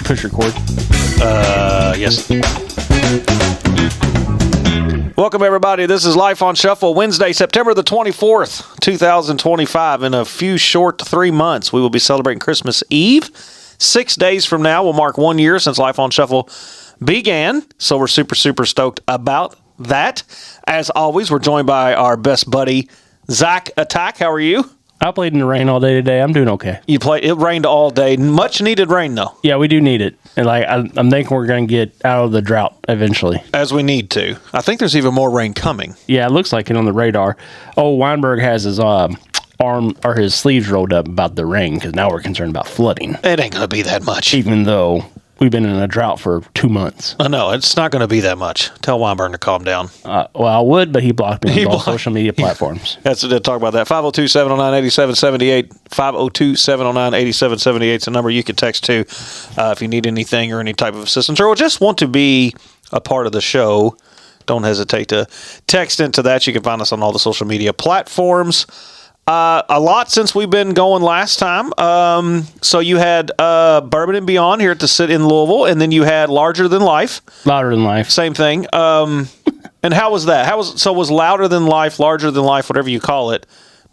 push record? Yes. Welcome, everybody. This is Life on Shuffle, Wednesday, September the 24th, 2025. In a few short 3 months, we will be celebrating Christmas Eve. 6 days from now will mark 1 year since Life on Shuffle began, so we're super, super stoked about that. As always, we're joined by our best buddy, Zach Attack. How are you? I played in the rain all day today. I'm doing okay. It rained all day. Much needed rain, though. Yeah, we do need it. And I'm thinking we're going to get out of the drought eventually. As we need to. I think there's even more rain coming. Yeah, it looks like it on the radar. Oh, Weinberg has his arm or his sleeves rolled up about the rain because now we're concerned about flooding. It ain't going to be that much. Even though we've been in a drought for 2 months. I know. It's not going to be that much. Tell Weinberg to calm down. Well, I would, but he blocked me on all social media platforms. That's to talk about that. 502-709-8778. 502-709-8778 is the number you can text to if you need anything or any type of assistance or just want to be a part of the show. Don't hesitate to text into that. You can find us on all the social media platforms. A lot since we've been going last time. So you had Bourbon and Beyond here at the Sit in Louisville, and then you had Larger Than Life. Louder Than Life. Same thing. And how was that? Was Louder Than Life, Larger Than Life, whatever you call it,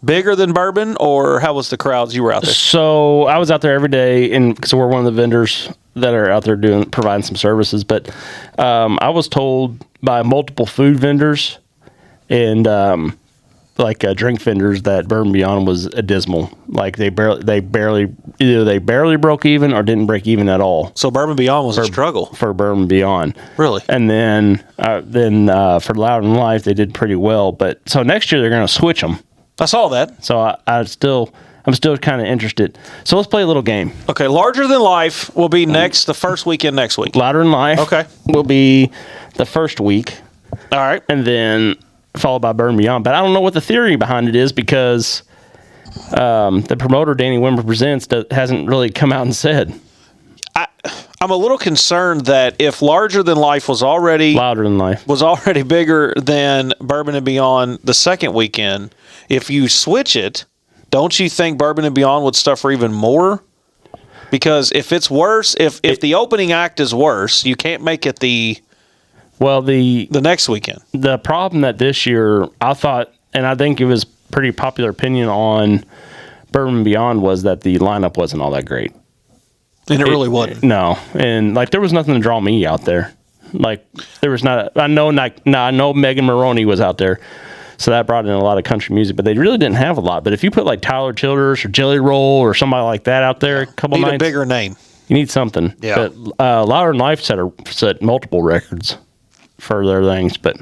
bigger than Bourbon, or how was the crowds you were out there? So I was out there every day, and so we're one of the vendors that are out there providing some services. But I was told by multiple food vendors and drink vendors that Bourbon Beyond was abysmal. Like they barely broke even or didn't break even at all. So Bourbon Beyond was a struggle for Bourbon Beyond. Really? And then for Louder Than Life they did pretty well. But so next year they're going to switch them. I saw that. So I'm still kind of interested. So let's play a little game. Okay, Larger Than Life will be the first weekend next week. Louder Than Life will be the first week. All right. And then followed by Bourbon Beyond. But I don't know what the theory behind it is because the promoter, Danny Wimmer Presents, hasn't really come out and said. I'm a little concerned that if Larger Than Life was already Louder Than Life was already bigger than Bourbon and Beyond the second weekend, if you switch it, don't you think Bourbon and Beyond would suffer even more? Because if it's worse, if the opening act is worse, you can't make it the next weekend. The problem that this year, I thought, and I think it was pretty popular opinion on Bourbon and Beyond, was that the lineup wasn't all that great. And it really wasn't. No. And there was nothing to draw me out there. There was not, I know Megan Maroney was out there. So that brought in a lot of country music, but they really didn't have a lot. But if you put Tyler Childers or Jelly Roll or somebody like that out there, a couple nights. Need a bigger name. You need something. Yeah. But Louder Than Life set multiple records for their things, but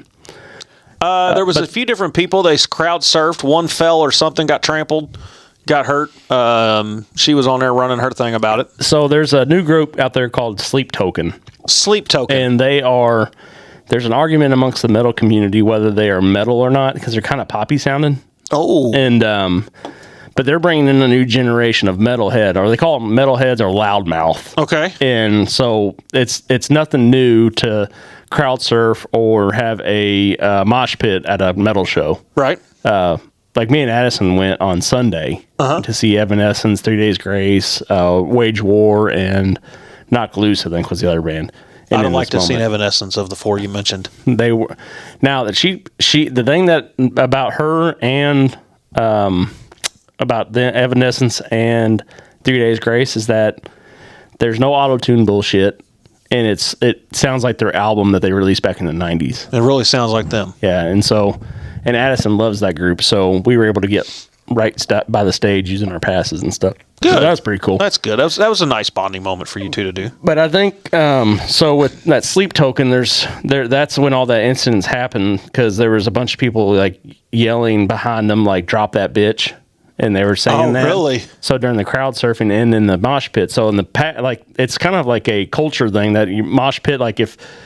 there was a few different people. They crowd surfed. One fell or something, got trampled, got hurt. She was on there running her thing about it. So there's a new group out there called Sleep Token. Sleep Token. And there's an argument amongst the metal community whether they are metal or not because they're kind of poppy sounding. Oh. And but they're bringing in a new generation of metalhead, or they call them metalheads or loudmouth. Okay. And so it's nothing new to crowd surf or have a mosh pit at a metal show. Right. Me and Addison went on Sunday to see Evanescence, 3 Days Grace, Wage War, and Knock Loose, I think was the other band. I'd have liked to have seen Evanescence of the four you mentioned. They were now that she the thing that about her and about the Evanescence and 3 Days Grace is that there's no auto-tune bullshit, and it sounds like their album that they released back in the 90s. It really sounds like them. Yeah, and Addison loves that group, so we were able to get right by the stage using our passes and stuff. Good. So that was pretty cool. That's good. That was a nice bonding moment for you two to do. But I think so with that Sleep Token, that's when all that incidents happened because there was a bunch of people yelling behind them drop that bitch, and they were saying that. Oh, really? So during the crowd surfing and in the mosh pit, so in the it's kind of like a culture thing that you mosh pit.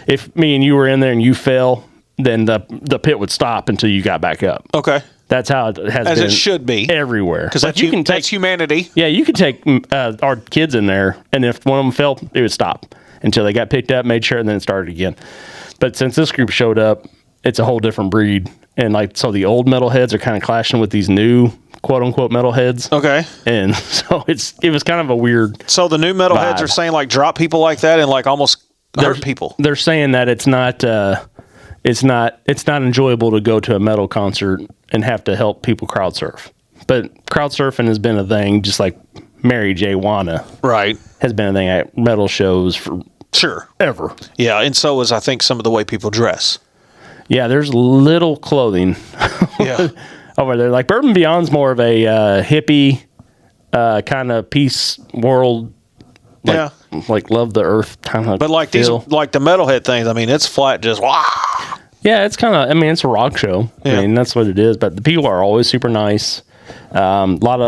If me and you were in there and you fell, then the pit would stop until you got back up. Okay. That's how it has As been. it should be. Everywhere. Because that's humanity. Yeah, you could take our kids in there, and if one of them fell, it would stop until they got picked up, made sure, and then it started again. But since this group showed up, it's a whole different breed. And so the old metalheads are kind of clashing with these new quote unquote metalheads. Okay. And so it was kind of a weird. So the new metalheads vibe. are saying like drop people like that and like almost hurt people. They're saying that it's not enjoyable to go to a metal concert and have to help people crowd surf. But crowd surfing has been a thing, just like Mary J. Wanna Right. has been a thing at metal shows for Sure. ever. Yeah, and so is I think some of the way people dress. Yeah, there's little clothing Yeah. over there. Like Bourbon Beyond's more of a hippie kind of peace world. Like, like love the earth kind of. But like feel. these, like the metalhead things, I mean, it's flat, just wow. Yeah, it's kind of. I mean, it's a rock show. Yeah. I mean, that's what it is. But the people are always super nice. Lot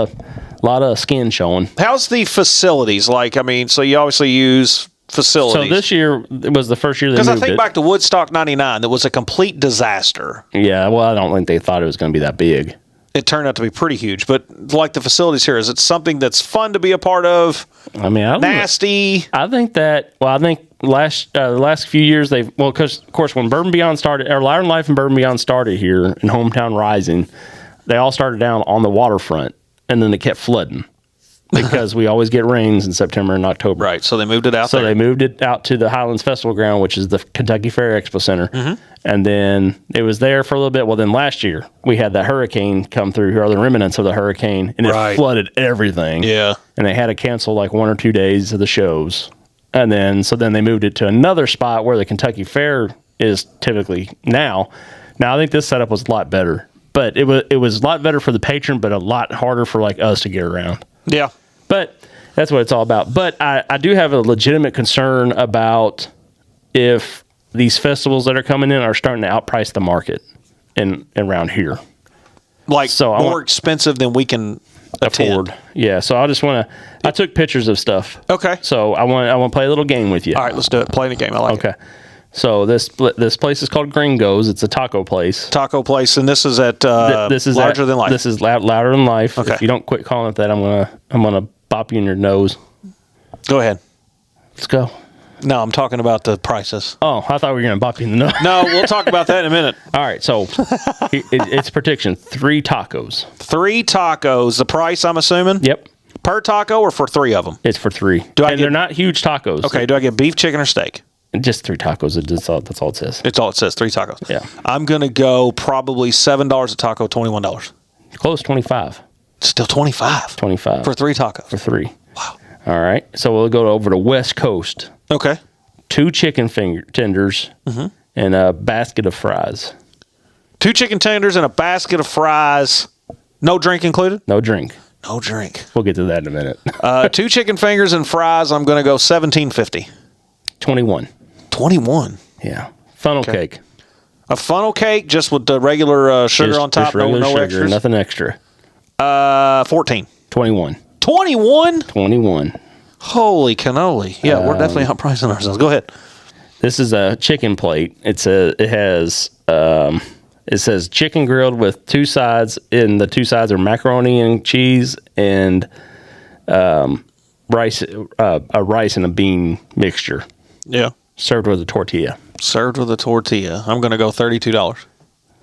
of skin showing. How's the facilities? Like, I mean, so you obviously use facilities. So this year it was the first year they because moved I think it. back to Woodstock '99, that was a complete disaster. Yeah, well, I don't think they thought it was going to be that big. It turned out to be pretty huge. But like the facilities here, is it something that's fun to be a part of? I mean, Nasty. I think that. Well, I think the last few years they've because of course when Bourbon Beyond started, or Louder Than Life and Bourbon Beyond started here in Hometown Rising, they all started down on the waterfront, and then they kept flooding because we always get rains in September and October. Right. So they moved it out So there. they moved it out to the Highlands Festival Ground, which is the Kentucky Fair Expo Center. Mm-hmm. And then it was there for a little bit. Well, then last year we had that hurricane come through, or the remnants of the hurricane, and it Right. flooded everything. Yeah. And they had to cancel like 1 or 2 days of the shows. And then they moved it to another spot where the Kentucky Fair is typically now. Now I think this setup was a lot better, but it was a lot better for the patron, but a lot harder for like us to get around. Yeah. But that's what it's all about. But I do have a legitimate concern about if these festivals that are coming in are starting to outprice the market in around here. Like So more expensive than we can Afford. Yeah. So I just want to. I took pictures of stuff. Okay. So I want to play a little game with you. All right, let's do it. Play the game. I like it. Okay. So this place is called Gringo's. It's a taco place. Taco place, and this is at This is Larger Than Life. This is Louder Than Life. Okay. If you don't quit calling it that, I'm gonna bop you in your nose. Go ahead. Let's go. No, I'm talking about the prices. Oh, I thought we were gonna bop you in the nose. No, we'll talk about that in a minute. All right, so it's prediction 3 tacos. 3 tacos. The price, I'm assuming? Yep, Per taco or for 3 of them? it's for 3. I And get- they're not huge tacos. Okay, do I get beef, chicken, or steak? Just 3 tacos. That's all it says. It's all it says, 3 tacos. Yeah. I'm going to go probably $7 a taco, $21. Close 25. Still 25 25 for 3 tacos. for 3. Wow. All right, so we'll go over to West Coast. Okay. 2 chicken finger tenders and a basket of fries. 2 chicken tenders and a basket of fries. No drink included? No drink. No drink. We'll get to that in a minute. 2 chicken fingers and fries. I'm going to go $17.50. 21. 21. Yeah. Funnel cake. A funnel cake just with the regular sugar Just- on top. just regular No sugar, extras. nothing extra. 14. 21. 21. 21. Holy cannoli! Yeah, we're definitely outpricing ourselves. Go ahead. This is a chicken plate. It says chicken grilled with 2 sides, and the 2 sides are macaroni and cheese and rice, a rice and a bean mixture Yeah. served with a tortilla. Served with a tortilla. I'm going to go $32.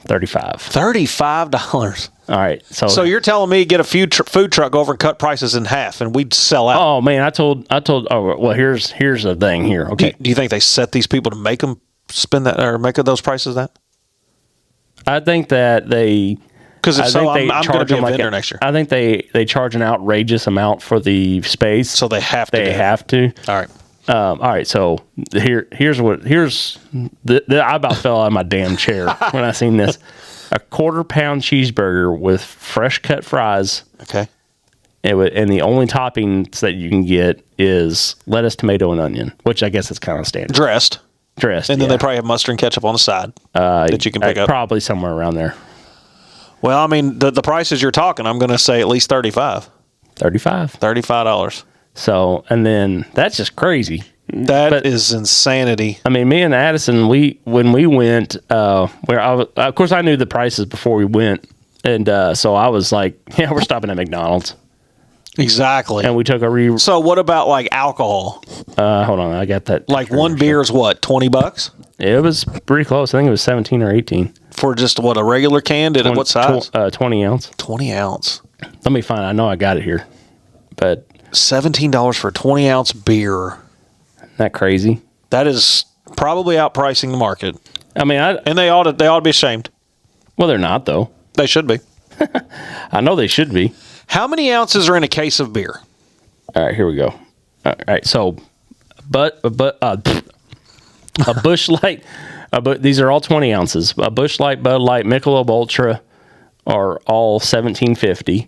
35. $35. All right. So you're telling me get a food truck over and cut prices in half, and we'd sell out? Oh man, I told. Oh well, here's the thing here. Okay. Do you think they set these people to make them spend that or make those prices that? I think that they. Because if I so, think I'm they going to charge be a them vendor next year. I think they charge an outrageous amount for the space. So they have to. They have to. All right. All right. So here's I about fell out of my damn chair when I seen this. A 1/4 pound cheeseburger with fresh cut fries. Okay. And the only toppings that you can get is lettuce, tomato, and onion, which I guess is kind of standard. Dressed. And then they probably have mustard and ketchup on the side that you can pick up. Probably somewhere around there. Well, I mean, the prices you're talking, I'm going to say at least $35. 35. $35. So, and then that's just crazy. That is insanity. I mean, me and Addison, when we went, of course I knew the prices before we went. And so I was like, yeah, we're stopping at McDonald's. Exactly. And we took a So what about like alcohol? hold on, I got that. Like one beer is what, $20? It was pretty close. I think it was 17 or 18. For just what, a regular can? What size? 20 ounce. 20 ounce. Let me find. I know I got it here, but $17 for a 20-ounce beer. isn't that crazy? That is probably outpricing the market. I mean, And they ought to be ashamed. well, they're not though. They should be. I know they should be. How many ounces are in a case of beer? All right, here we go. All right, so, a Busch Light, but these are all 20 ounces. A Busch Light, Bud Light, Michelob Ultra are all $17.50.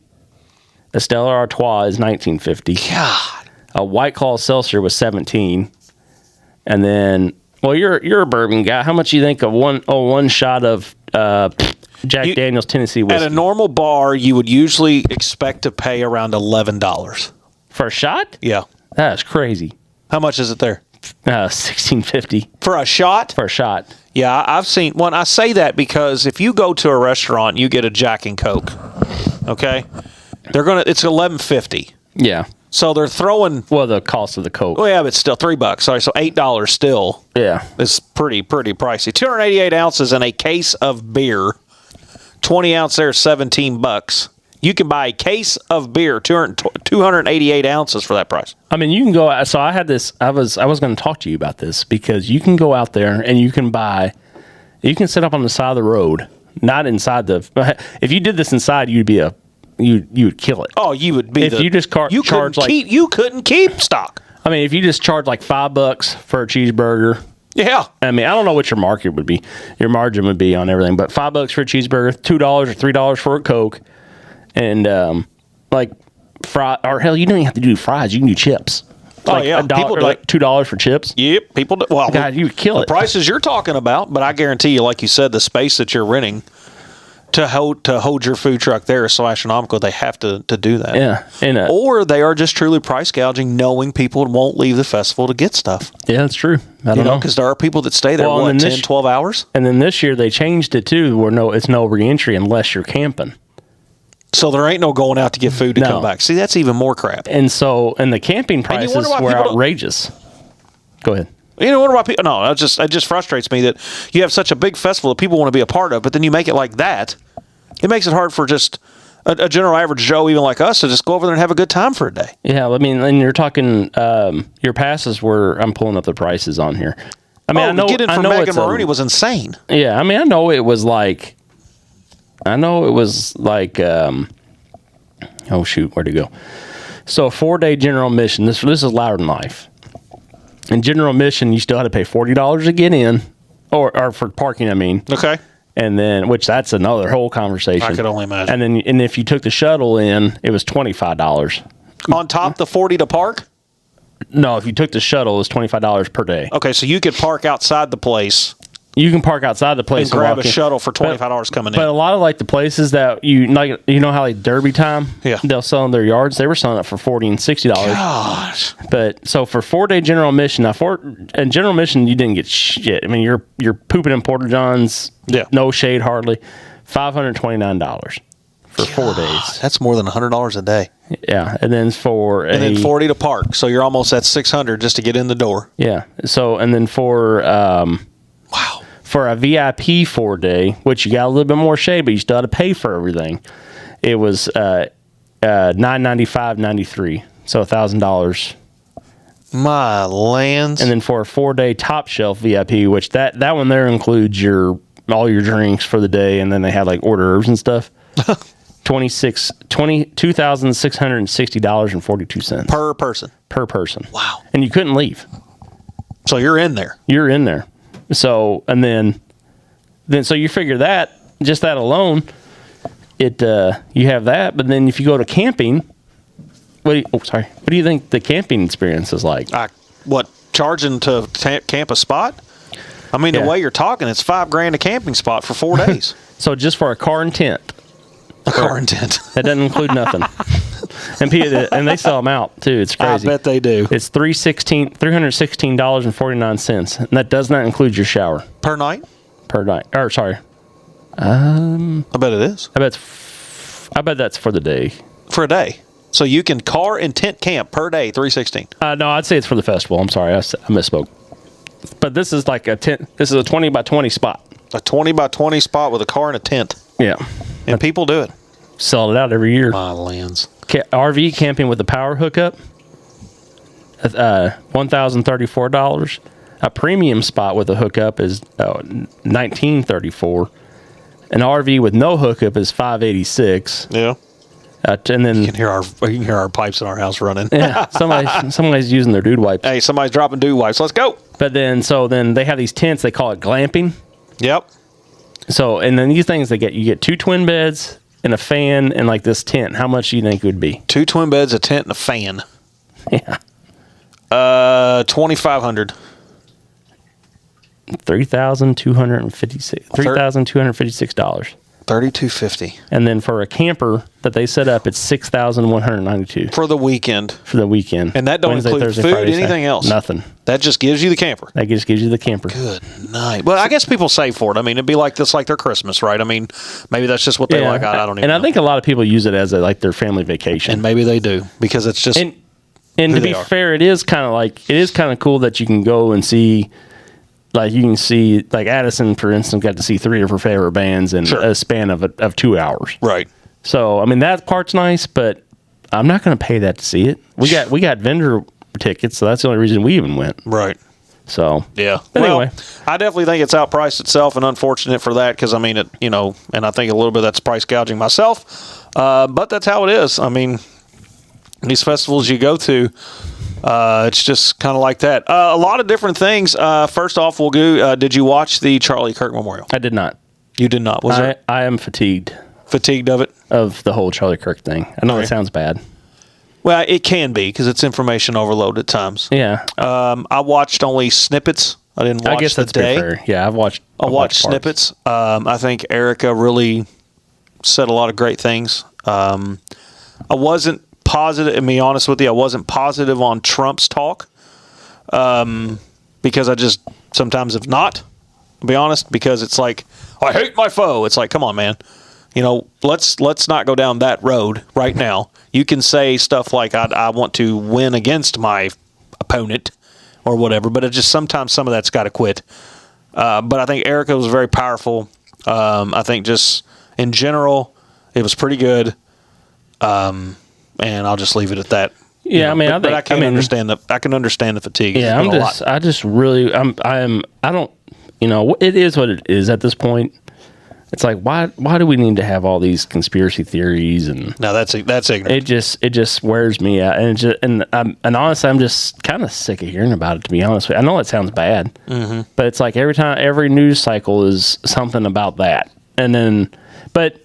A Stella Artois is $19.50. God. A White Claw Seltzer was $17. And then, well, you're a bourbon guy. How much do you think of one shot of Jack Daniel's Tennessee whiskey? At a normal bar, you would usually expect to pay around $11. For a shot? Yeah. That's crazy. How much is it there? $16.50 For a shot? for a shot. Yeah, I've seen one. I say that because if you go to a restaurant, you get a Jack and Coke. Okay? It's $11.50. Yeah. So they're throwing, Well, the cost of the Coke. well, yeah, but still $3. Sorry, so $8 still. Yeah. It's pretty pricey. 288 ounces in a case of beer. 20 ounce there is $17. You can buy a case of beer, 288 ounces for that price. I mean, you can go. So I had this. I was going to talk to you about this because you can go out there and you can buy. You can sit up on the side of the road, not inside the. If you did this inside, you'd be you would kill it. Oh, you would be. If you just charge like you couldn't keep stock. I mean, if you just charge like $5 for a cheeseburger. Yeah. I mean, I don't know what your market would be, your margin would be on everything, but $5 for a cheeseburger, $2 or $3 for a Coke, and like fry, or hell, you don't even have to do fries. You can do chips. Like yeah, $1, like $2 for chips. Yep, people do. Well, God, you would kill it. The prices you're talking about, but I guarantee you, like you said, the space that you're renting to hold your food truck there is so astronomical. They have to do that. Yeah, and or they are just truly price gouging, knowing people won't leave the festival to get stuff. yeah, that's true. I don't know Because there are people that stay there, Well, and 10, this- 12 hours? And then this year they changed it too, where it's no reentry unless you're camping. So there ain't no going out to get food to No. come back. See, that's even more crap. And the camping prices wonder why were people don't- outrageous. Go ahead. You know, wonder why people? No, it just frustrates me that you have such a big festival that people want to be a part of, but then you make it like that. It makes it hard for just a general average Joe, even like us, to just go over there and have a good time for a day. Yeah, I mean, and you're talking your passes were. I'm pulling up the prices on here. I mean, I know. to get in I for know Megan it's Maroney was insane. Yeah, I mean, I know it was like. Oh shoot, where'd it go? So a 4-day general admission. This is louder than life. In general admission, you still had to pay $40 to get in, or for parking. I mean, Okay. and then that's another whole conversation. I could only imagine. And if you took the shuttle in, it was $25. On top the 40 to park? No, if you took the shuttle, it was $25 per day. Okay, so you could park outside the place You can park outside the place and grab a walk in. shuttle for $25 coming in. But a lot of like the places that you know how like Derby time, Yeah. they'll sell in their yards. They were selling it for $40 and $60. Gosh. But so for 4-day general admission, and general admission, you didn't get shit. I mean, you're pooping in porta johns, Yeah. no shade hardly. $529 for 4 days. That's more than $100 a day. Yeah, and then And then 40 to park. So you're almost at $600 just to get in the door. Yeah. So and then for Wow. for a VIP 4-day, which you got a little bit more shade, but you still had to pay for everything. It was $995.93, so $1,000. My lands. And then for a 4-day top shelf VIP, which that one there includes all your drinks for the day, and then they had like hors d'oeuvres and stuff. $2,660.42 per person. per person. Wow. And you couldn't leave. So you're in there. You're in there. So and then so you figure that just that alone, you have that. But then if you go to camping, what do you think the camping experience is like? Charging to camp a spot? I mean, Yeah. the way you're talking, it's $5,000 a camping spot for 4 days. So just for a car and tent, A car and tent. that doesn't include nothing. And they sell them out too. It's crazy. I bet they do. It's $316.49, and that does not include your shower Per night? per night. Or sorry, I bet it is. I bet that's for the day. For a day. So you can car and tent camp per day, $316. No, I'd say it's for the festival. I'm sorry, I misspoke. But this is like a 20 by 20 spot. A 20 by 20 spot with a car and a tent. Yeah, And people do it. sell it out every year. My lands. RV camping with a power hookup, $1,034. A premium spot with a hookup is $1,934. An RV with no hookup is $586. Yeah. And then You can hear our pipes in our house running. yeah, somebody's using their dude wipes. Hey, somebody's dropping dude wipes. Let's go. But then they have these tents. They call it glamping. Yep. So and then these things you get 2 twin beds and a fan and like this tent. How much do you think it would be? 2 twin beds, a tent, and a fan. Yeah. $2,500. $3,256. $3,250. And then for a camper that they set up, it's $6,192 For the weekend. for the weekend. And that don't Wednesday, include Thursday, food, Friday, anything Saturday. else? Nothing. That just gives you the camper. That just gives you the camper. Good night. Well, I guess people save for it. I mean, it'd be like this, like their Christmas, right? I mean, maybe that's just what they like. I don't even know. I think a lot of people use it as like their family vacation. And maybe they do because it's just. And to be fair, it is kind of cool that you can go and see. Like you can see, like Addison, for instance, got to see 3 of her favorite bands in a span of 2 hours. Right. So I mean that part's nice, but I'm not going to pay that to see it. We got vendor tickets, so that's the only reason we even went. Right. So yeah. But well, anyway, I definitely think it's outpriced itself, and unfortunate for that because I mean it, and I think a little bit that's price gouging myself, but that's how it is. I mean, these festivals you go to. It's just kind of like that. A lot of different things. First off, we'll go. Did you watch the Charlie Kirk Memorial? I did not. You did not. Was it I am fatigued of it? Of the whole Charlie Kirk thing. I know it sounds bad. Well, it can be because it's information overload at times. Yeah. I watched only snippets. I didn't watch I guess that's pretty fair. Yeah, I watched snippets. I think Erica really said a lot of great things. I wasn't positive, and be honest with you, I wasn't positive on Trump's talk because I just sometimes have not, to be honest, because it's like, I hate my foe. It's like, come on, man. Let's not go down that road right now. You can say stuff like, I want to win against my opponent or whatever, but it just sometimes some of that's got to quit. But I think Erica was very powerful. I think just in general, it was pretty good. And I'll just leave it at that. Yeah, I mean, but I can understand the fatigue. Yeah, it is what it is at this point. It's like, why do we need to have all these conspiracy theories? And no, that's ignorant. It just wears me out, and honestly, I'm just kind of sick of hearing about it. To be honest with you, I know it sounds bad, but it's like every news cycle is something about that, but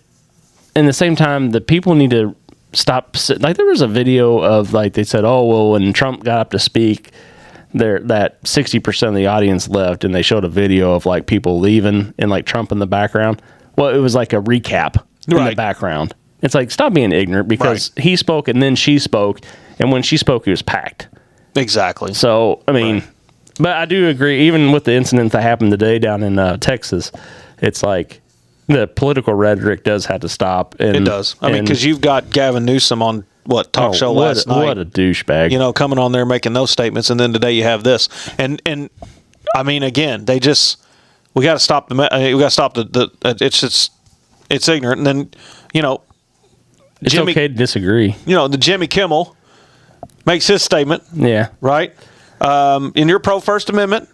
in the same time, the people need to stop. Like there was a video of like they said, oh well, when Trump got up to speak, that 60% of the audience left, and they showed a video of like people leaving and like Trump in the background. Well, it was like a recap in the background. It's like, stop being ignorant, because he spoke and then she spoke, and when she spoke, it was packed. Exactly. So I mean, but I do agree. Even with the incident that happened today down in Texas, it's like, the political rhetoric does have to stop. And, it does. I mean, because you've got Gavin Newsom on talk show last night. What a douchebag! Coming on there making those statements, and then today you have this. And I mean, again, we got to stop we got to stop it's ignorant. And then it's okay to disagree. The Jimmy Kimmel makes his statement. Yeah. Right. And you're pro First Amendment.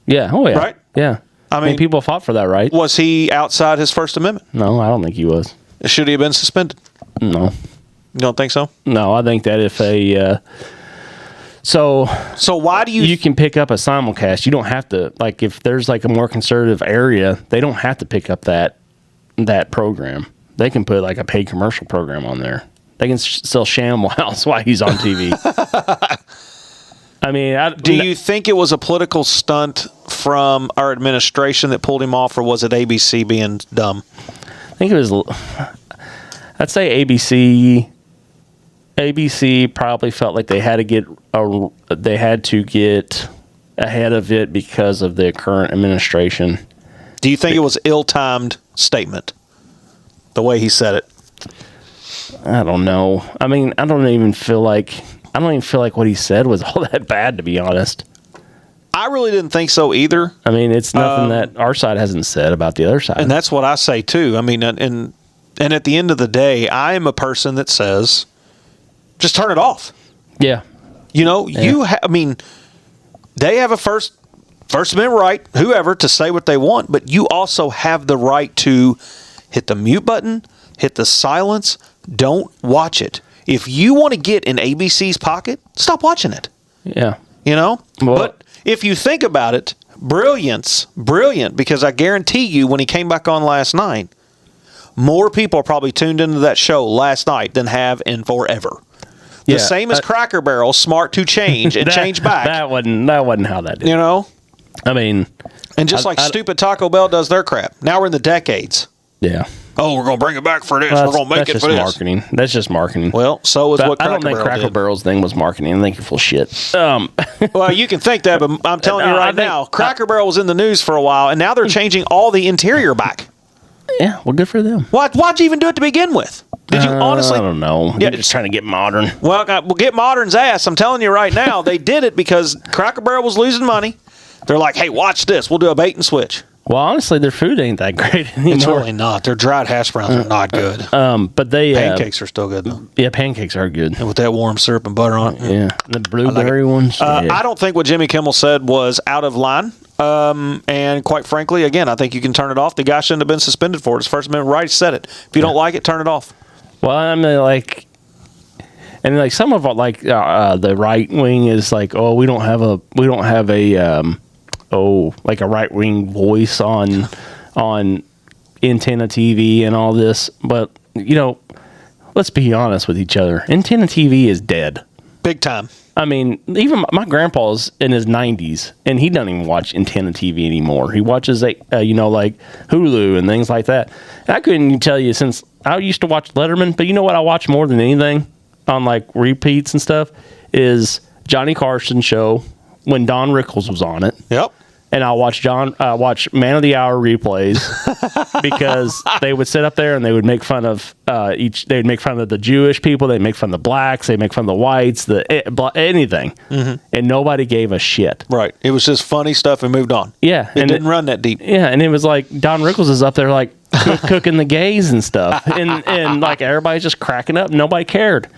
Yeah. Oh yeah. Right. Yeah. I mean, people fought for that, right? Was he outside his First Amendment? No, I don't think he was. Should he have been suspended? No. You don't think so? No, I think that if so why do you can pick up a simulcast? You don't have to, like, if there's like a more conservative area, they don't have to pick up that program. They can put like a paid commercial program on there. They can sell ShamWows while he's on TV. I mean, do you think it was a political stunt from our administration that pulled him off, or was it ABC being dumb? I think it was. I'd say ABC. ABC probably felt like they had to get ahead of it because of the current administration. Do you think it was ill-timed statement, the way he said it? I don't know. I mean, I don't even feel like what he said was all that bad, to be honest. I really didn't think so either. I mean, it's nothing that our side hasn't said about the other side. And that's what I say, too. I mean, and And at the end of the day, I am a person that says, just turn it off. Yeah. You know, they have a First Amendment right, whoever, to say what they want, but you also have the right to hit the mute button, hit the silence, don't watch it. If you want to get in ABC's pocket, stop watching it. Yeah. You know? Well, but if you think about it, brilliant, because I guarantee you when he came back on last night, more people are probably tuned into that show last night than have in forever. The same as Cracker Barrel, smart to change and change back. That wasn't how that did. You know? I mean, and just stupid Taco Bell does their crap. Now we're in the decades. Yeah. Oh, we're going to bring it back for this. We're going to make it for this. Marketing. That's just marketing. Well, so is what Cracker Barrel did. I don't think Cracker Barrel's thing was marketing. I think you're full shit. Well, you can think that, but I'm telling you right now, Cracker Barrel was in the news for a while, and now they're changing all the interior back. Yeah, well, good for them. Why'd you even do it to begin with? Did you honestly? I don't know. You're just trying to get modern. Well, we'll get modern's ass. I'm telling you right now, they did it because Cracker Barrel was losing money. They're like, hey, watch this. We'll do a bait and switch. Well, honestly, their food ain't that great anymore. It's really not. Their dried hash browns are not good. But pancakes are still good though. Yeah, pancakes are good. And with that warm syrup and butter on it. Yeah, the blueberry ones. I don't think what Jimmy Kimmel said was out of line. And quite frankly, again, I think you can turn it off. The guy shouldn't have been suspended for it. His First Amendment right said it. If you don't like it, turn it off. Well, I mean, some of it, the right wing is like, oh, we don't have a right wing voice on Antenna TV and all this. But let's be honest with each other. Antenna TV is dead, big time. I mean, even my grandpa's in his 90s, and he doesn't even watch Antenna TV anymore. He watches, like Hulu and things like that. And I couldn't even tell you, since I used to watch Letterman, but you know what I watch more than anything on, repeats and stuff, is Johnny Carson's show when Don Rickles was on it. Yep. And I'll watch Man of the Hour replays because they would sit up there and they would make fun of they'd make fun of the Jewish people, they'd make fun of the blacks, they'd make fun of the whites, anything. Mm-hmm. And nobody gave a shit. Right. It was just funny stuff and moved on. Yeah. It didn't run that deep. Yeah. And it was like Don Rickles is up there cooking the gays and stuff. And everybody's just cracking up. Nobody cared.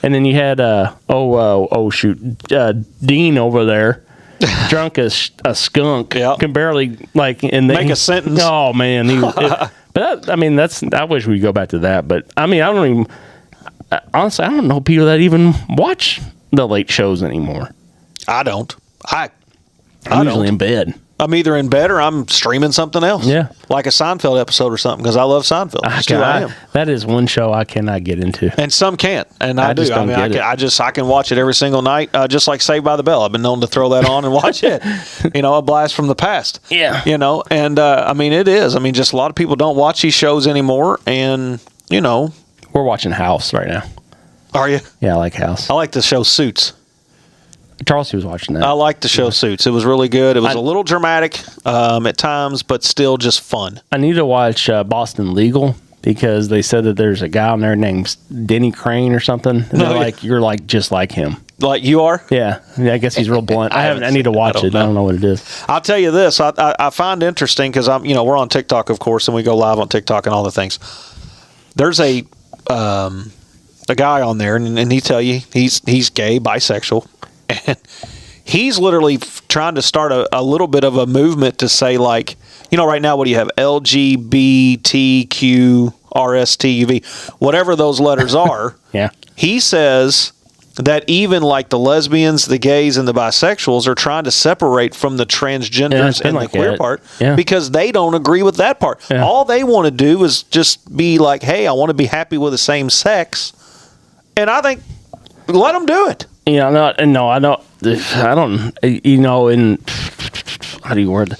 And then you had, Dean over there. Drunk as a skunk, can barely make a sentence. Oh man, I wish we'd go back to that. But I mean, honestly, I don't know people that even watch the late shows anymore. I don't. I'm usually in bed. I'm either in bed or I'm streaming something else. Yeah. Like a Seinfeld episode or something, because I love Seinfeld. I am. That is one show I cannot get into. And some can't. And I do. Just don't get it. I can watch it every single night, just like Saved by the Bell. I've been known to throw that on and watch it. A blast from the past. Yeah. And it is. I mean, just a lot of people don't watch these shows anymore. And, We're watching House right now. Are you? Yeah, I like House. I like the show Suits. Charles was watching that. I liked the show Suits. It was really good. It was a little dramatic at times, but still just fun. I need to watch Boston Legal because they said that there's a guy on there named Denny Crane or something. And they're you're just like him. Like you are? Yeah. I guess he's real blunt. I need to watch it. I don't know what it is. I'll tell you this. I find interesting because we're on TikTok, of course, and we go live on TikTok and all the things. There's a guy on there, and he tell you he's gay, bisexual. And he's literally trying to start a little bit of a movement to say, right now, what do you have? LGBTQRSTUV, whatever those letters are. Yeah. He says that even the lesbians, the gays, and the bisexuals are trying to separate from the transgenders and the queer part because they don't agree with that part. Yeah. All they want to do is just be like, hey, I want to be happy with the same sex. And I think, let them do it. I don't. And how do you word it?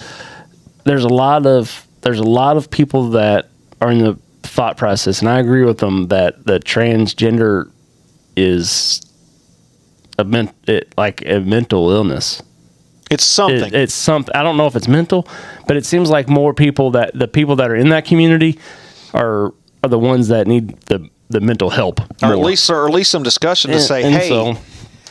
There's a lot of people that are in the thought process, and I agree with them that the transgender is a mental illness. It's something. It's something. I don't know if it's mental, but it seems like more people the people that are in that community are the ones that need the mental help, or at least some discussion to say, hey. So,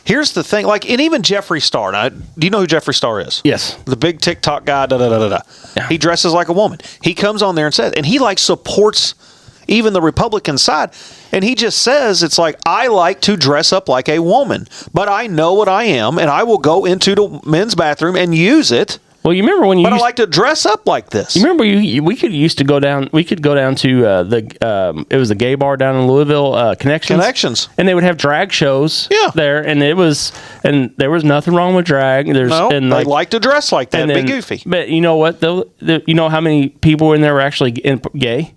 here's the thing, and even Jeffree Star. Now, do you know who Jeffree Star is? Yes. The big TikTok guy, Yeah. He dresses like a woman. He comes on there and says, and he supports even the Republican side. And he just says, it's like, I like to dress up like a woman, but I know what I am, and I will go into the men's bathroom and use it. Well, you remember when you? But I like to dress up like this. You remember we could go down to it was the gay bar down in Louisville, Connections, and they would have drag shows there, and there was nothing wrong with drag. They like to dress like that, and be goofy. But you know what? You know how many people in there were actually gay?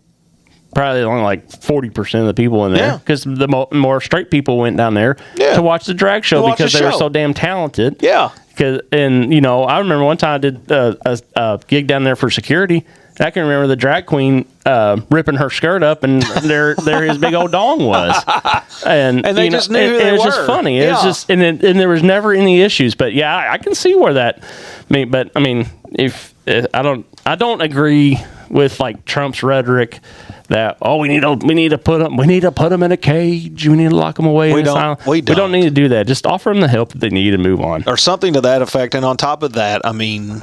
Probably only like 40% of the people in there, because the more straight people went down there to watch the drag show because they were so damn talented. Yeah. And I remember one time I did a gig down there for security. And I can remember the drag queen ripping her skirt up, and there his big old dong was, and they just knew who they it was were. just funny. Yeah. It was just, and there was never any issues. But yeah, I can see where that. If I don't agree with like Trump's rhetoric that we need to put them in a cage, we need to lock them away. We don't need to do that. Just offer them the help that they need and move on, or something to that effect. And on top of that, I mean,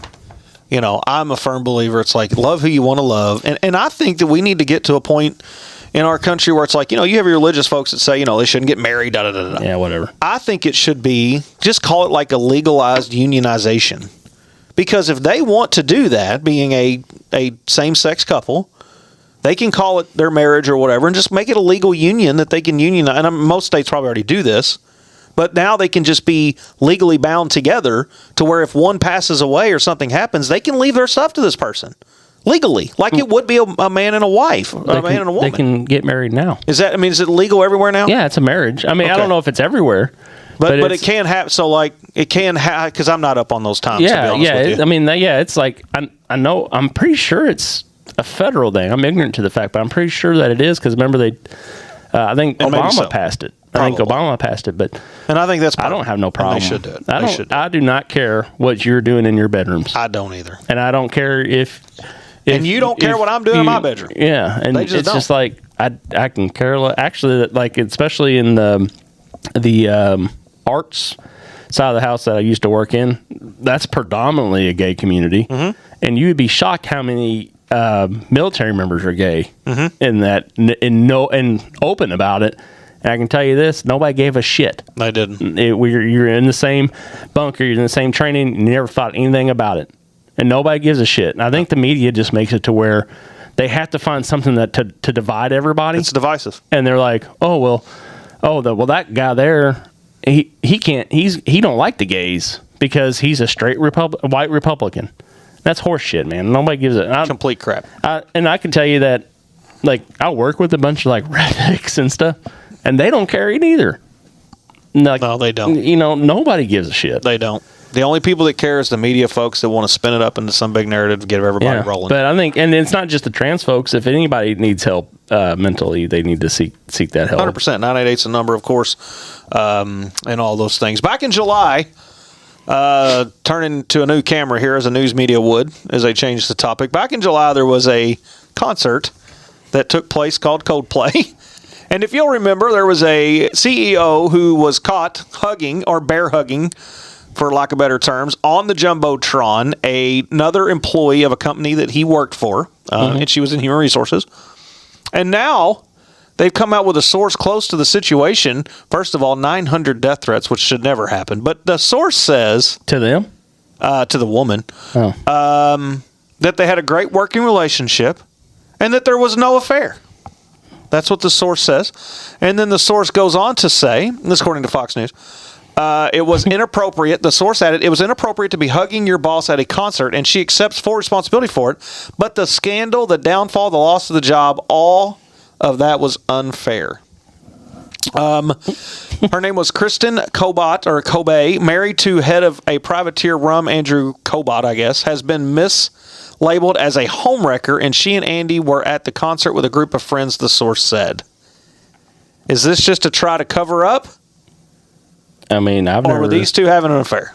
I'm a firm believer. It's like, love who you want to love, and I think that we need to get to a point in our country where it's like, you have your religious folks that say, they shouldn't get married. Da da da da. Yeah, whatever. I think it should be, just call it like a legalized unionization. Because if they want to do that, being a same-sex couple, they can call it their marriage or whatever and just make it a legal union that they can unionize. And most states probably already do this. But now they can just be legally bound together to where if one passes away or something happens, they can leave their stuff to this person. Legally. Like it would be a man and a wife, a man and a woman. They can get married now. Is it legal everywhere now? Yeah, it's a marriage. I mean, I don't know if it's everywhere. But it can happen. So, like, it can happen because I'm not up on those times. Yeah, to be honest with you. It's like I know. I'm pretty sure it's a federal thing. I'm ignorant to the fact, but I'm pretty sure that it is because remember I think Obama passed it. Probably. I think Obama passed it, and I think that's. I don't have no problem. They should do it. I do not care what you're doing in your bedrooms. I don't either, and I don't care if and you don't care what I'm doing in my bedroom. Yeah, and it's just like I can care. Actually, like especially in the arts side of the house that I used to work in, that's predominantly a gay community, and you would be shocked how many military members are gay in that and open about it. And I can tell you this: nobody gave a shit. They didn't. You're in the same bunker, you're in the same training. You never thought anything about it, and nobody gives a shit. And I think the media just makes it to where they have to find something to divide everybody. It's divisive, and they're like, that guy there. He can't. He don't like the gays because he's a straight white Republican. That's horse shit, man. Nobody gives it. Complete crap. And I can tell you that, like, I work with a bunch of like rednecks and stuff, and they don't care it either. Like, no, they don't. Nobody gives a shit. They don't. The only people that care is the media folks that want to spin it up into some big narrative to get everybody rolling. But I think, and it's not just the trans folks. If anybody needs help mentally, they need to seek that help. 100%. 988's the number, of course, and all those things. Back in July, turning to a new camera here as a news media would, as they changed the topic. Back in July, there was a concert that took place called Coldplay. And if you'll remember, there was a CEO who was caught hugging or bear hugging, for lack of better terms, on the Jumbotron, another employee of a company that he worked for, and she was in human resources. And now they've come out with a source close to the situation. First of all, 900 death threats, which should never happen. But the source says... To them? To the woman. That they had a great working relationship and that there was no affair. That's what the source says. And then the source goes on to say, this according to Fox News, it was inappropriate. The source added, it was inappropriate to be hugging your boss at a concert, and she accepts full responsibility for it. But the scandal, the downfall, the loss of the job, all of that was unfair. Her name was Kristen Kobe, married to head of a privateer rum, Andrew Kobot, I guess, has been mislabeled as a homewrecker, and she and Andy were at the concert with a group of friends, the source said. Is this just to try to cover up? I mean, Or were these two having an affair?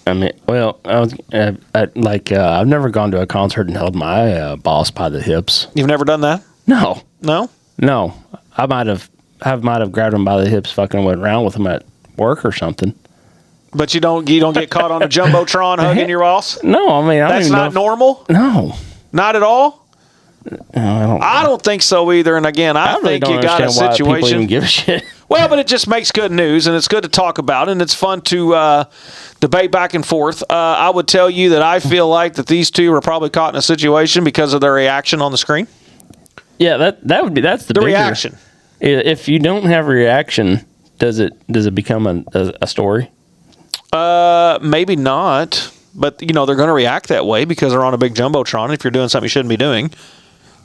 I mean, well, I've never gone to a concert and held my boss by the hips. You've never done that? No. No? I might have grabbed him by the hips, fucking went around with him at work or something. But you don't get caught on a Jumbotron hugging your boss? No, I mean, that's not normal? No. Not at all? I don't think so either. And again, I really think don't you got a understand why people situation. even give a shit. Well, but it just makes good news, and it's good to talk about, and it's fun to debate back and forth. I would tell you that I feel like that these two are probably caught in a situation because of their reaction on the screen. Yeah, that's the bigger reaction. If you don't have a reaction, does it become a story? Maybe not, but they're going to react that way because they're on a big jumbotron. If you're doing something you shouldn't be doing,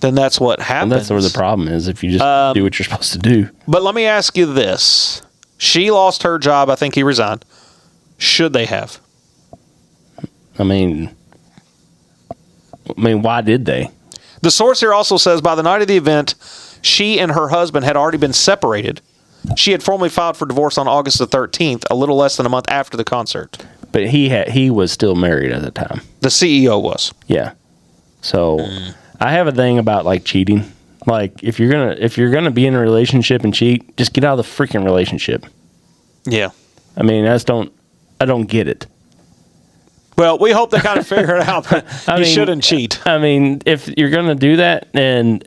then that's what happens. And that's where the problem is. If you just do what you're supposed to do. But let me ask you this: she lost her job. I think he resigned. Should they have? I mean, why did they? The source here also says by the night of the event, she and her husband had already been separated. She had formally filed for divorce on August the 13th, a little less than a month after the concert. But he was still married at the time. The CEO was. Yeah. So I have a thing about like cheating. Like if you're gonna be in a relationship and cheat, just get out of the freaking relationship. Yeah. I mean, I don't get it. Well, we hope they kind of figure it out. You shouldn't cheat. I mean, if you're gonna do that, and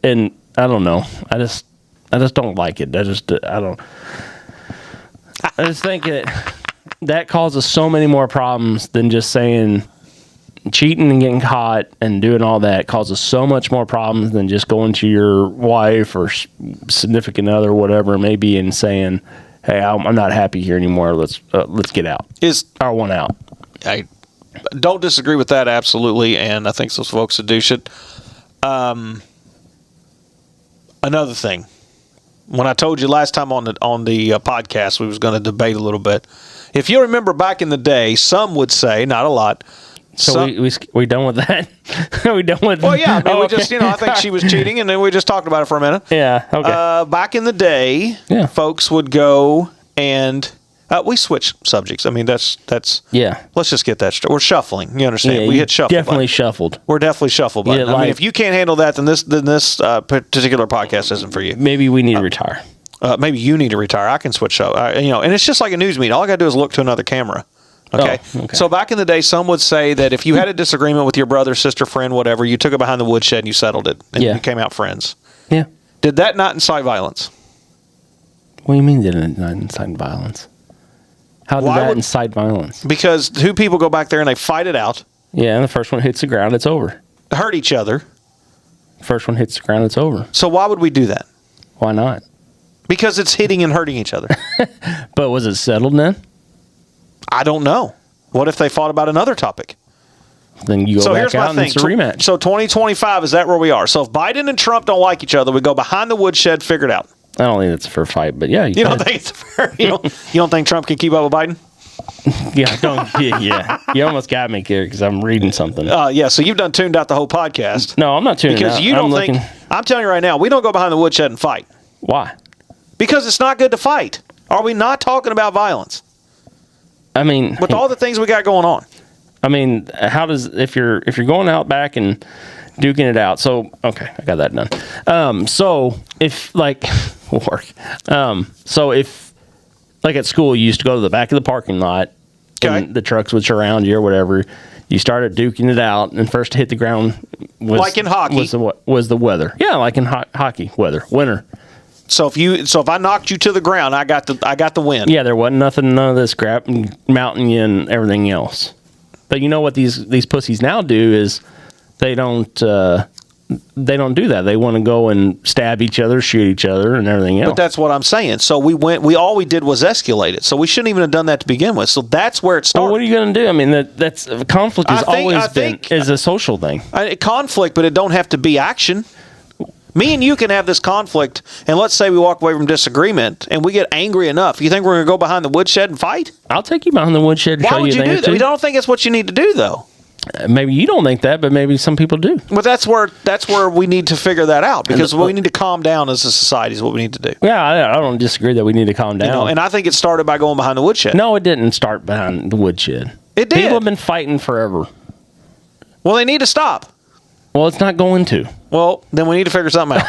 I don't know, I just don't like it. I just think that causes so many more problems than just saying cheating and getting caught and doing all that causes so much more problems than just going to your wife or significant other, or whatever it may be, and saying, "Hey, I'm not happy here anymore. Let's get out." I want out. I don't disagree with that absolutely, and I think those folks that do should. Another thing, when I told you last time on the podcast we was going to debate a little bit. If you remember back in the day, some would say, not a lot. So we done with that? We done with? Well, yeah. I mean, we just I think she was cheating, and then we just talked about it for a minute. Yeah. Okay. Back in the day, folks would go and we switch subjects. I mean, that's yeah. Let's just get that straight. We're shuffling. You understand? Yeah, we hit shuffle. Definitely shuffled. We're definitely shuffle button. I mean, if you can't handle that, then this particular podcast isn't for you. Maybe we need to retire. Maybe you need to retire. I can switch up. And it's just like a news meeting. All I got to do is look to another camera. Okay? Oh, okay. So back in the day, some would say that if you had a disagreement with your brother, sister, friend, whatever, you took it behind the woodshed and you settled it, and you came out friends. Yeah. Did that not incite violence? What do you mean did it not incite violence? How did that incite violence? Because two people go back there and they fight it out. Yeah, and the first one hits the ground, it's over. Hurt each other. First one hits the ground, it's over. So why would we do that? Why not? Because it's hitting and hurting each other. But was it settled then? I don't know. What if they fought about another topic? Then you go back out and it's a rematch. So 2025, is that where we are? So if Biden and Trump don't like each other, we go behind the woodshed, figure it out. I don't think it's a fair fight, but yeah. You don't think it's fair? You don't think Trump can keep up with Biden? Yeah. You almost got me here because I'm reading something. Yeah, so you've done tuned out the whole podcast. No, I'm not tuning out. Because you don't think... I'm telling you right now, we don't go behind the woodshed and fight. Why? Because it's not good to fight. Are we not talking about violence? I mean... With all the things we got going on. I mean, how does... If you're going out back and duking it out... So, okay, I got that done. So, if, like... work. So, if... Like at school, you used to go to the back of the parking lot, and the trucks would surround you or whatever. You started duking it out, and first to hit the ground was... Like in hockey. Was the weather. Yeah, like in hockey weather. Winter. So if I knocked you to the ground, I got the win. Yeah, there wasn't none of this crap and mounting you and everything else. But you know what these pussies now do is they don't do that. They want to go and stab each other, shoot each other, and everything else. But that's what I'm saying. So all we did was escalate it. So we shouldn't even have done that to begin with. So that's where it started. Well, what are you going to do? I mean, that's conflict has always been a social thing. Conflict, but it don't have to be action. Me and you can have this conflict, and let's say we walk away from disagreement, and we get angry enough. You think we're going to go behind the woodshed and fight? I'll take you behind the woodshed and show you. Why would you do that? I don't think that's what you need to do, though. Maybe you don't think that, but maybe some people do. But that's where we need to figure that out, because we need to calm down as a society is what we need to do. Yeah, I don't disagree that we need to calm down. And I think it started by going behind the woodshed. No, it didn't start behind the woodshed. It did. People have been fighting forever. Well, they need to stop. Well, it's not going to. Well, then we need to figure something out.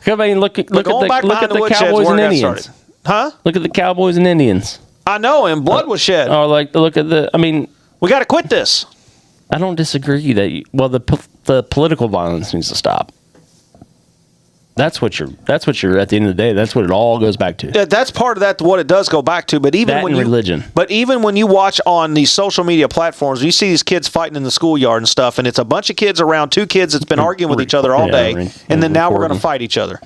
I mean, look at the Cowboys and Indians. Huh? Look at the Cowboys and Indians. I know, and blood was shed. Or look at we got to quit this. I don't disagree that the political violence needs to stop. That's what you're at the end of the day. That's what it all goes back to. That's part of that. What it does go back to, but even That when and religion. But even when you watch on these social media platforms, you see these kids fighting in the schoolyard and stuff, and it's a bunch of kids around two kids that's been arguing with each other all day, and then now we're going to fight each other.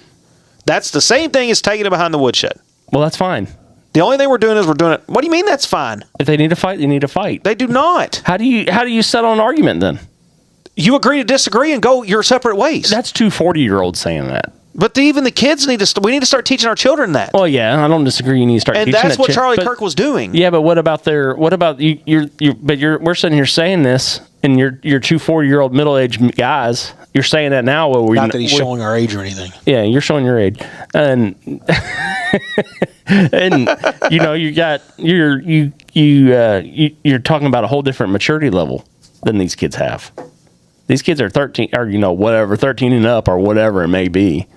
That's the same thing as taking it behind the woodshed. Well, that's fine. The only thing we're doing is we're doing it. What do you mean that's fine? If they need to fight, they need to fight. They do not. How do you settle an argument then? You agree to disagree and go your separate ways. That's two 40-year-olds saying that. But even the kids need to. We need to start teaching our children that. Well, yeah, I don't disagree. You need to start teaching that. And that's what Charlie Kirk was doing. Yeah, but what about you? We're sitting here saying this, and you're two 40-year-old middle-aged guys. You're saying that now. Not that he's showing our age or anything. Yeah, you're showing your age, and and you're talking about a whole different maturity level than these kids have. These kids are 13 or whatever, 13 and up or whatever it may be.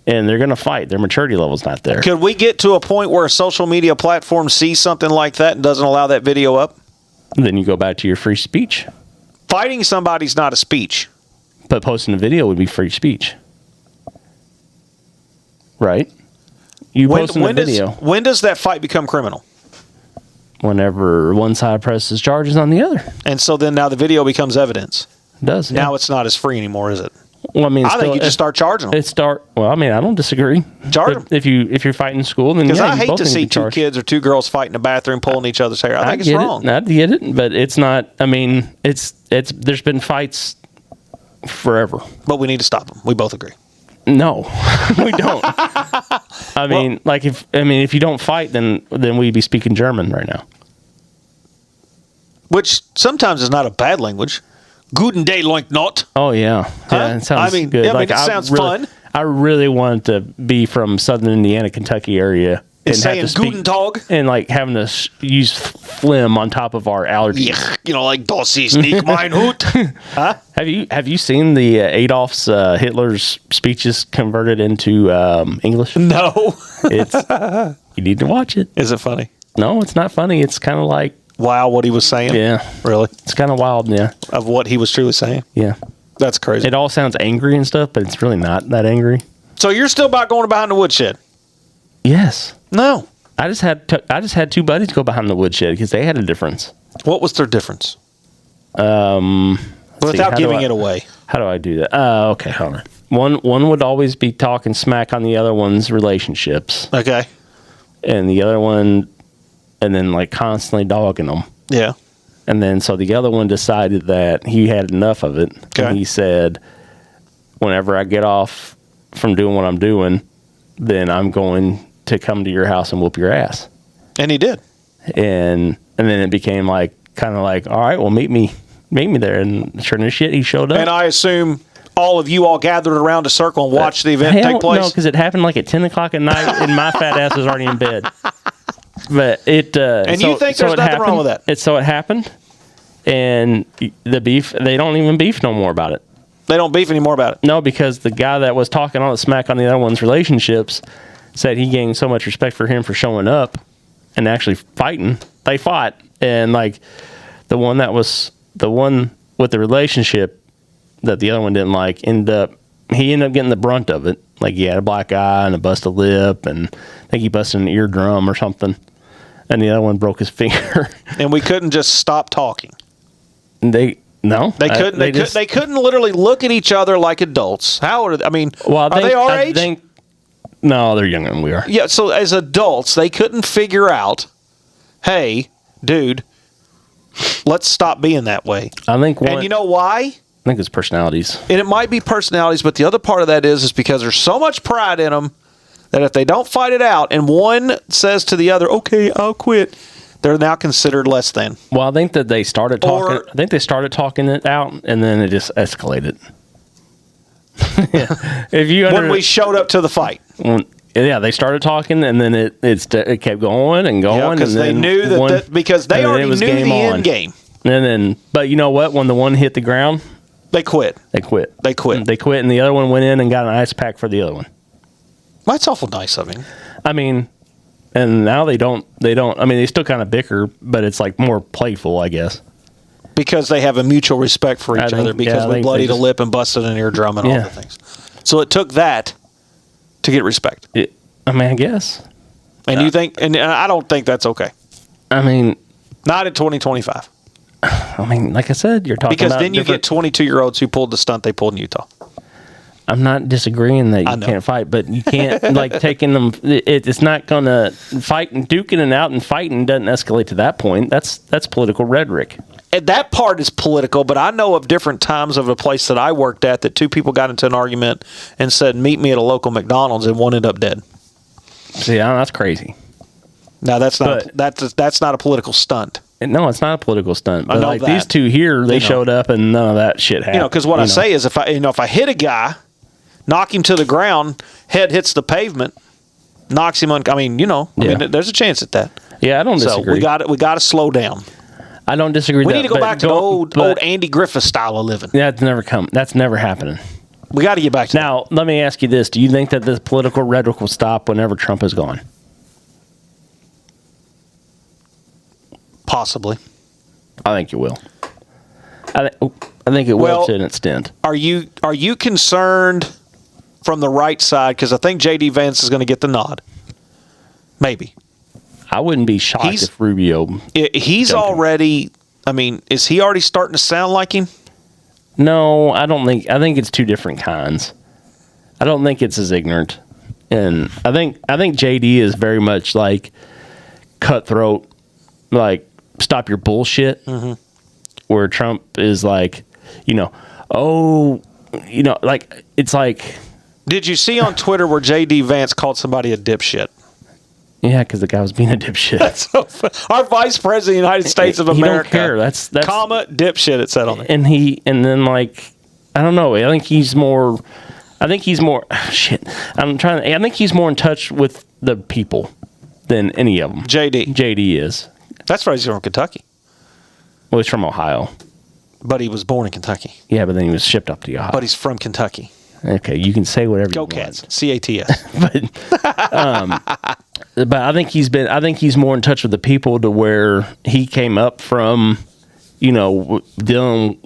And they're going to fight. Their maturity level's not there. Could we get to a point where a social media platform sees something like that and doesn't allow that video up? Then you go back to your free speech. Fighting somebody's not a speech. But posting a video would be free speech. Right? You posting a video. When does that fight become criminal? Whenever one side presses charges on the other. And so then now the video becomes evidence. It does. Yeah. Now it's not as free anymore, is it? Well, I mean, I think you just start charging them. Well, I mean, I don't disagree. Charge them. If you're fighting in school, then because yeah, I hate to see two kids or two girls fighting in the bathroom, pulling each other's hair. I think it's wrong. I get it, but it's not. I mean, it's. There's been fights forever, but we need to stop them. We both agree. No, we don't. I mean, if you don't fight, then we'd be speaking German right now, which sometimes is not a bad language. Guten Day, like not. Oh yeah, yeah. It sounds good. Yeah, it sounds fun. I really wanted to be from Southern Indiana, Kentucky area, and saying have to speak, Guten Tag, and having to use phlegm on top of our allergies. Yeah, like Das ist nicht mein Hut. Huh? Have you seen the Adolf's Hitler's speeches converted into English? No. You need to watch it. Is it funny? No, it's not funny. It's kind of like. Wow, what he was saying? Yeah. Really? It's kind of wild, yeah. Of what he was truly saying? Yeah. That's crazy. It all sounds angry and stuff, but it's really not that angry. So you're still about going behind the woodshed? Yes. No. I just had two buddies go behind the woodshed because they had a difference. What was their difference? Without giving it away. How do I do that? Okay, hold on. One would always be talking smack on the other one's relationships. Okay. And the other one... And then constantly dogging them. Yeah. And then so the other one decided that he had enough of it. Okay. And he said, whenever I get off from doing what I'm doing, then I'm going to come to your house and whoop your ass. And he did. And then it became all right, well, meet me there. And sure enough shit, he showed up. And I assume all of you all gathered around a circle and watched the event take place? No, because it happened at 10 o'clock at night and my fat ass was already in bed. But it and you think there's nothing wrong with that? It happened, and the beef. They don't even beef no more about it. They don't beef anymore about it. No, because the guy that was talking all the smack on the other one's relationships said he gained so much respect for him for showing up and actually fighting. They fought, and the one with the relationship that the other one didn't like ended up getting the brunt of it. He had a black eye and a busted lip, and I think he busted an eardrum or something. And the other one broke his finger. And we couldn't just stop talking. They couldn't. They couldn't literally look at each other like adults. How are they? I mean, are they our age? No, they're younger than we are. Yeah. So as adults, they couldn't figure out, hey, dude, let's stop being that way. And you know why? I think it's personalities. And it might be personalities, but the other part of that is because there's so much pride in them that if they don't fight it out and one says to the other, okay, I'll quit, they're now considered less than. Well, I think that they started talking. I think they started talking it out, and then it just escalated. When we showed up to the fight. Yeah, they started talking, and then it kept going and going. Because they knew because they already knew the end game. But you know what? When the one hit the ground, they quit. They quit, and the other one went in and got an ice pack for the other one. Well, that's awful nice of him. I mean, and now they don't. I mean, they still kind of bicker, but it's more playful, I guess. Because they have a mutual respect for each other. Because we bloodied a lip and busted an eardrum and all the things. So it took that to get respect. I guess. And you think, and I don't think that's okay. I mean, not in 2025. Like I said, you're talking because about then you get 22-year-olds who pulled the stunt they pulled in Utah. I'm not disagreeing that you can't fight, but you can't taking them. It's not going to fight and duking it out and fighting doesn't escalate to that point. That's political rhetoric. And that part is political, but I know of different times of a place that I worked at that two people got into an argument and said, "Meet me at a local McDonald's," and one ended up dead. See, that's crazy. Now that's not that's not a political stunt. No, it's not a political stunt. But like these two here, they showed up and none of that shit happened. Because what I say is, if I hit a guy, knock him to the ground, head hits the pavement, knocks him on. There's a chance at that. Yeah, I don't disagree. So we got to slow down. I don't disagree. We need to go back to the old Andy Griffith style of living. That's never happening. We got to get back to now. That. Let me ask you this: do you think that this political rhetoric will stop whenever Trump is gone? Possibly. I think it will. I think it will to an extent. Are you concerned from the right side? Because I think J.D. Vance is going to get the nod. Maybe. I wouldn't be shocked if Rubio. He's already. Is he already starting to sound like him? No, I don't think. I think it's two different kinds. I don't think it's as ignorant, and I think JD is very much like cutthroat, like stop your bullshit. Mm-hmm. Where Trump is like, it's like. Did you see on Twitter where J.D. Vance called somebody a dipshit? Yeah, because the guy was being a dipshit. That's so fun. Our Vice President of the United States of America. He don't care. That's comma dipshit. It said on it. And then I don't know. I think he's more. Shit. I think he's more in touch with the people than any of them. JD is. That's right. He's from Kentucky. Well, he's from Ohio. But he was born in Kentucky. Yeah, but then he was shipped up to Ohio. But he's from Kentucky. Okay, you can say whatever you want. Go Cats. CATS. But I think he's more in touch with the people to where he came up from, dealing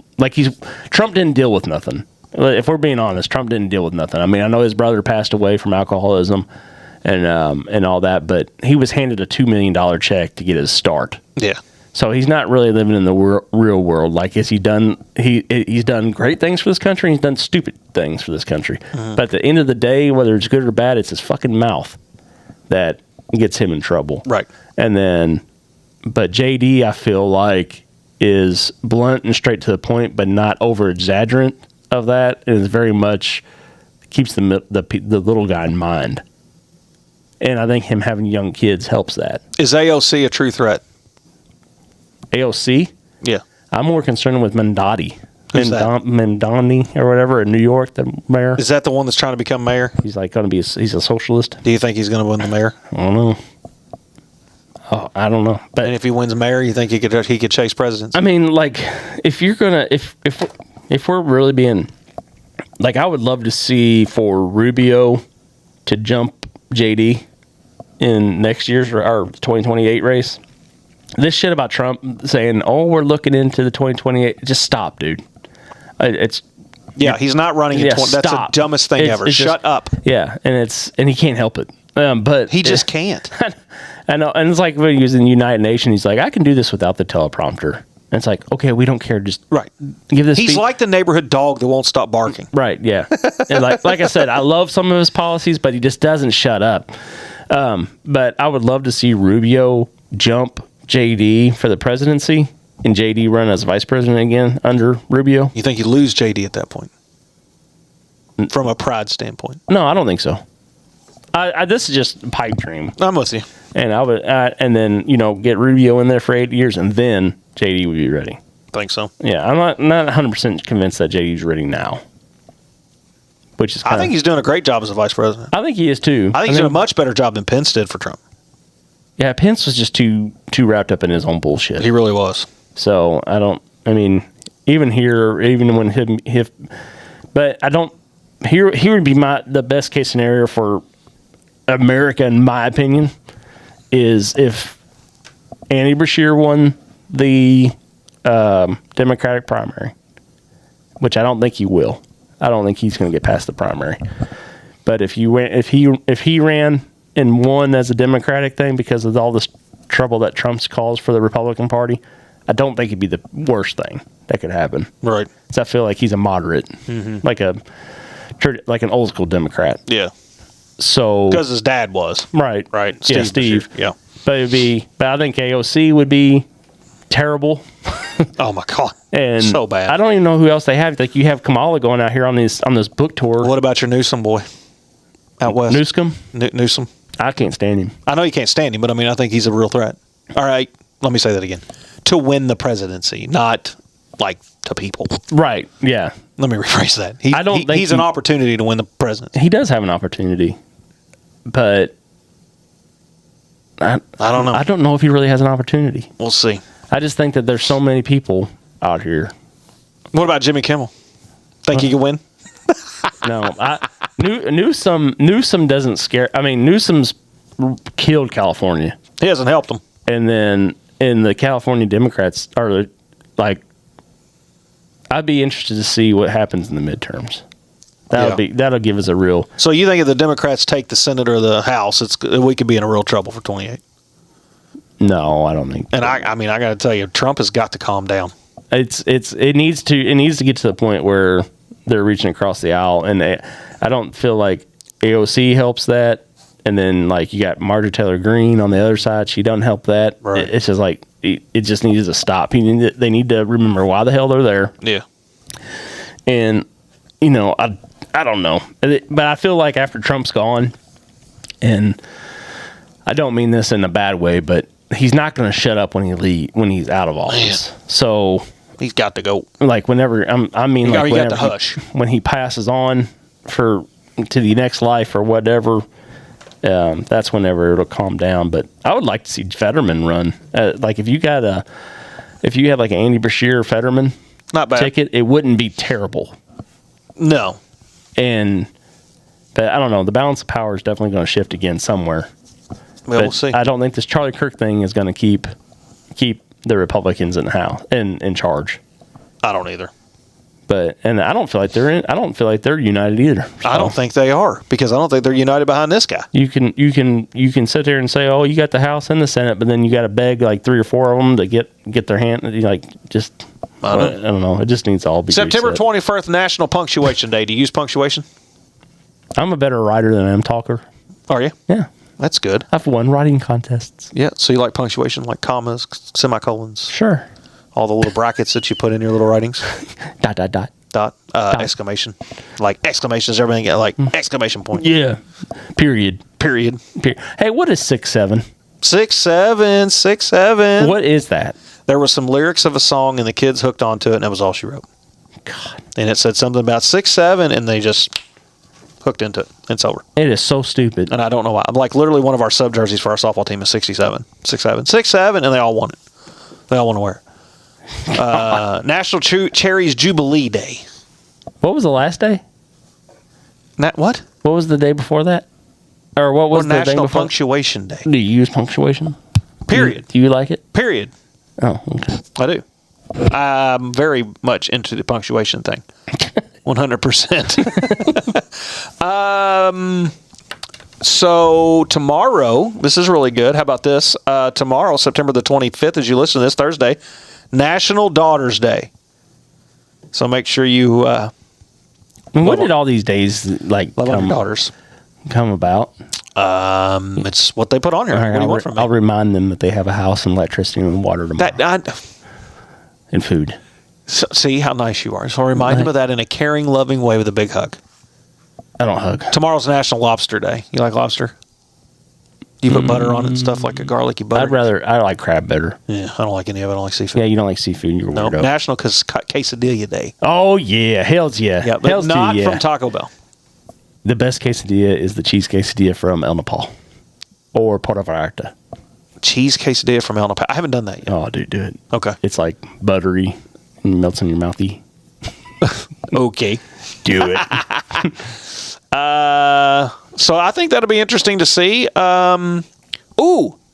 Trump didn't deal with nothing. If we're being honest, Trump didn't deal with nothing. I know his brother passed away from alcoholism and all that, but he was handed a $2 million check to get his start. Yeah. So he's not really living in the real world. He's done great things for this country. He's done stupid things for this country. Mm-hmm. But at the end of the day, whether it's good or bad, it's his fucking mouth that gets him in trouble. Right. And then, but JD, I feel like, is blunt and straight to the point, but not over exaggerant of that. And is very much keeps the little guy in mind. And I think him having young kids helps that. Is AOC a true threat? AOC? Yeah. I'm more concerned with Mendotti. Mendoni or whatever in New York, the mayor. Is that the one that's trying to become mayor? He's going to be he's a socialist. Do you think he's going to win the mayor? I don't know. Oh, I don't know. But if he wins mayor, you think he could chase presidency? If you're going to if we're really being I would love to see for Rubio to jump JD in next year's or 2028 race. This shit about Trump saying, we're looking into the 2028. Just stop, dude. He's not running in 20. That's the dumbest thing ever. Shut up. Yeah, and he can't help it. But he just can't. I know. And it's like when he was in the United Nations, he's like, I can do this without the teleprompter. And it's like, okay, we don't care. Just give this. He's like the neighborhood dog that won't stop barking. Right. Yeah. And like I said, I love some of his policies, but he just doesn't shut up. But I would love to see Rubio jump JD for the presidency and JD run as vice president again under Rubio. You think you lose JD at that point? From a pride standpoint? No, I don't think so. This is just a pipe dream. I'm with you. And I would, and then get Rubio in there for 8 years, and then JD would be ready. Think so? Yeah, I'm not 100% convinced that JD's ready now. Which is I think he's doing a great job as a vice president. I think he is too. I think he's doing a much better job than Pence did for Trump. Yeah, Pence was just too wrapped up in his own bullshit. He really was. So even here, even when but I don't. Here would be the best case scenario for America, in my opinion, is if Andy Beshear won the Democratic primary, which I don't think he will. I don't think he's going to get past the primary. But if he ran and won as a Democratic thing because of all this trouble that Trump's caused for the Republican Party, I don't think it'd be the worst thing that could happen. Right. So I feel like he's a moderate, like an old school Democrat. Yeah. So because his dad was right. Steve. Yeah. But I think AOC would be terrible. Oh my God. And so bad. I don't even know who else they have. Like you have Kamala going out here on this book tour. What about your Newsom boy out west? Newsom. I can't stand him. I know you can't stand him, but I mean, I think he's a real threat. All right, let me say that again. To win the presidency, not like to people. Right. Yeah. Let me rephrase that. I don't think he's an opportunity to win the presidency. He does have an opportunity, but I don't know. I don't know if he really has an opportunity. We'll see. I just think that there's so many people out here. What about Jimmy Kimmel? Think he could win? No, Newsom doesn't scare. I mean, Newsom's killed California. He hasn't helped them. And then, the California Democrats are like, I'd be interested to see what happens in the midterms. That'll give us a real. So you think if the Democrats take the Senate or the House, we could be in a real trouble for 28? No, I don't think. And I mean, I got to tell you, Trump has got to calm down. It needs to get to the point where they're reaching across the aisle, and I don't feel like AOC helps that. And then like you got Marjorie Taylor Greene on the other side, she doesn't help that. Right. It's just like it just needs to stop. They need to remember why the hell they're there. Yeah. And I don't know, but I feel like after Trump's gone, and I don't mean this in a bad way, but he's not going to shut up when he's out of office. Man. So he's got to go. Like whenever got to hush when he passes on to the next life or whatever. That's whenever it'll calm down. But I would like to see Fetterman run. Like if you had like an Andy Beshear Fetterman not bad ticket, it wouldn't be terrible. No. But I don't know. The balance of power is definitely going to shift again somewhere. Well, we'll see. I don't think this Charlie Kirk thing is going to keep the Republicans in the House in charge. I don't either. And I don't feel like they're united either. So. I don't think they are, because I don't think they're united behind this guy. You can sit there and say, oh, you got the House and the Senate, but then you got to beg like 3 or 4 of them to get their hand. Like just I don't know. It just needs to all be September reset. 21st, National Punctuation Day. Do you use punctuation? I'm a better writer than I am talker. Are you? Yeah. That's good. I've won writing contests. Yeah. So you like punctuation, like commas, semicolons? Sure. All the little brackets that you put in your little writings? Dot. Exclamation. Like exclamations, everything. Like exclamation point. Yeah. Period. Hey, what is 6'7"? 6'7", 6'7". What is that? There were some lyrics of a song, and the kids hooked onto it, and that was all she wrote. God. And it said something about 6'7", and they just hooked into it. It's over. It is so stupid. And I don't know why. I'm like, literally one of our sub jerseys for our softball team is 67. 6'7", and they all want it. They all want to wear it. National Cherries Jubilee Day. What was the last day? What? What was the day before that? Or what was the National day before? Punctuation Day. Do you use punctuation? Period. Do you like it? Period. Oh, okay. I do. I'm very much into the punctuation thing. 100%. So tomorrow, this is really good. How about this? Tomorrow, September the 25th, as you listen to this, Thursday, National Daughters Day. So make sure you... when did all these days like love your daughters come about? It's what they put on here. Right, what do you want from me? I'll remind them that they have a house and electricity and water tomorrow. And food. So, see how nice you are. So I'll remind them of that in a caring, loving way with a big hug. I don't hug. Tomorrow's National Lobster Day. You like lobster? Do you put butter on it and stuff, like a garlicky butter? I like crab better. Yeah, I don't like any of it. I don't like seafood. Yeah, you don't like seafood. You're no, weirdo. National Quesadilla Day. Oh, yeah. Hell's yeah. Yeah, but Hell's not yeah. from Taco Bell. The best quesadilla is the cheese quesadilla from El Nepal or Puerto Vallarta. Cheese quesadilla from El Nepal. I haven't done that yet. Oh, dude, do it. Okay. It's like buttery and melts in your mouthy. Okay. Do it. So I think that'll be interesting to see.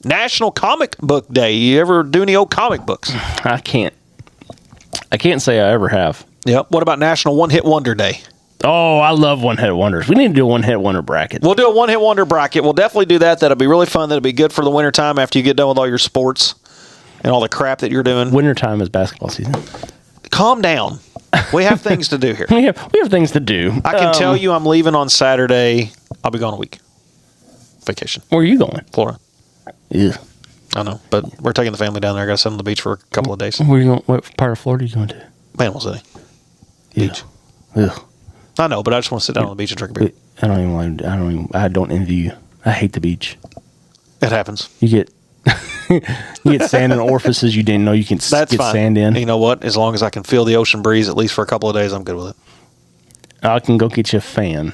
National Comic Book Day. You ever do any old comic books? I can't say I ever have. Yep. What about National One Hit Wonder Day? Oh, I love one-hit wonders. We need to do a one-hit wonder bracket. We'll do a one-hit wonder bracket. We'll definitely do that. That'll be really fun. That'll be good for the wintertime after you get done with all your sports and all the crap that you're doing. Wintertime is basketball season. Calm down. We have things to do here. We have things to do. I can tell you I'm leaving on Saturday. I'll be gone a week. Vacation. Where are you going? Florida. Yeah. I know, but we're taking the family down there. I got to sit on the beach for a couple of days. Where are you going? What part of Florida are you going to? Panama City. Beach. Ugh. I know, but I just want to sit down on the beach and drink a beer. I don't envy you. I hate the beach. It happens. You get you get sand in orifices you didn't know you can That's get fine. sand in. You know what? As long as I can feel the ocean breeze at least for a couple of days, I'm good with it. I can go get you a fan.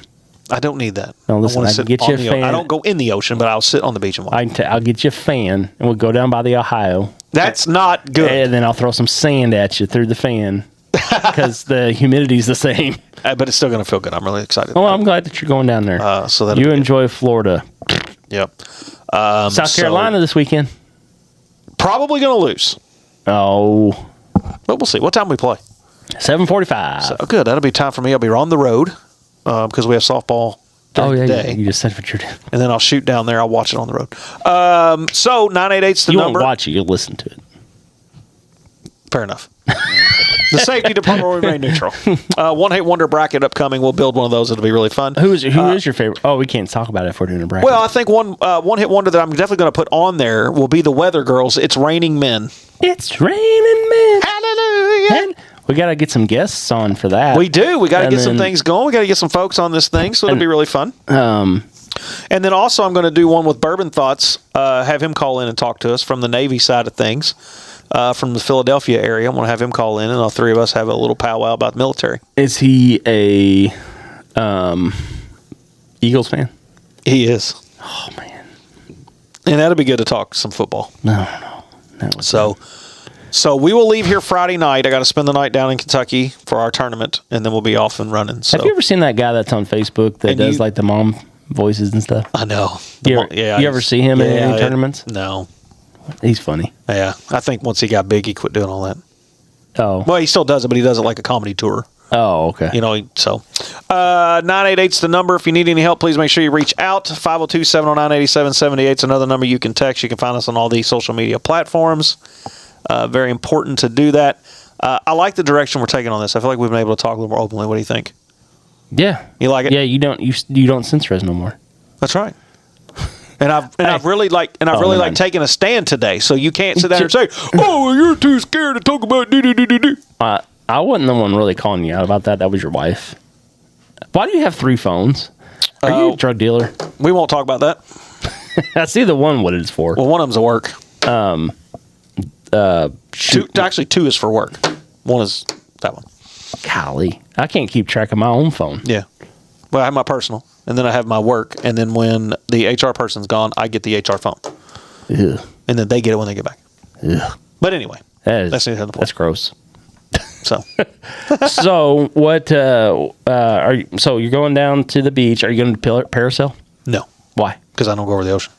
I don't need that. No, listen, wanna I can get you a fan. I don't go in the ocean, but I'll sit on the beach and watch. I'll get you a fan, and we'll go down by the Ohio. That's not good. And then I'll throw some sand at you through the fan because the humidity's the same. But it's still going to feel good. I'm really excited. Well, I'm glad that you're going down there. So that you enjoy Florida. Yep. South Carolina this weekend. Probably going to lose. Oh. But we'll see. What time we play? 7:45. So good. That'll be time for me. I'll be on the road because we have softball during the day. You just said what you're doing. And then I'll shoot down there. I'll watch it on the road. So 988's the you number. You won't watch it. You'll listen to it. Fair enough. The safety department will remain neutral. One-hit wonder bracket upcoming. We'll build one of those. It'll be really fun. Who is your favorite? Oh, we can't talk about it if we're doing a bracket. Well, I think one-hit wonder that I'm definitely going to put on there will be the Weather Girls. It's Raining Men. It's raining men. Hallelujah. And we got to get some guests on for that. We do. We got to get some things going. We got to get some folks on this thing, so it'll be really fun. And then also I'm going to do one with Bourbon Thoughts, have him call in and talk to us from the Navy side of things. From the Philadelphia area. I'm going to have him call in, and all three of us have a little powwow about the military. Is he a Eagles fan? He is. Oh, man. And that'll be good to talk some football. No. So we will leave here Friday night. I got to spend the night down in Kentucky for our tournament, and then we'll be off and running. So. Have you ever seen that guy that's on Facebook that does like the mom voices and stuff? I know. You ever see him in any tournaments? No. He's funny. Yeah. I think once he got big, he quit doing all that. Oh. Well, he still does it, but he does it like a comedy tour. Oh, okay. You know, so 988's the number. If you need any help, please make sure you reach out. 502-709-8778 is another number you can text. You can find us on all these social media platforms. Very important to do that. I like the direction we're taking on this. I feel like we've been able to talk a little more openly. What do you think? Yeah. You like it? Yeah, you don't censor us no more. That's right. And I've really taken a stand today. So you can't sit there and say, "Oh, you're too scared to talk about do." I wasn't the one really calling you out about that. That was your wife. Why do you have 3 phones? Are you a drug dealer? We won't talk about that. I see the one what it's for. Well, one of them's a work. Two is for work. One is that one. Golly, I can't keep track of my own phone. Yeah. Well, I have my personal, and then I have my work, and then when the HR person's gone, I get the HR phone. Ew. And then they get it when they get back. Ew. But anyway, that's gross. So, so what? Are you? So you're going down to the beach? Are you going to parasail? No. Why? Because I don't go over the ocean.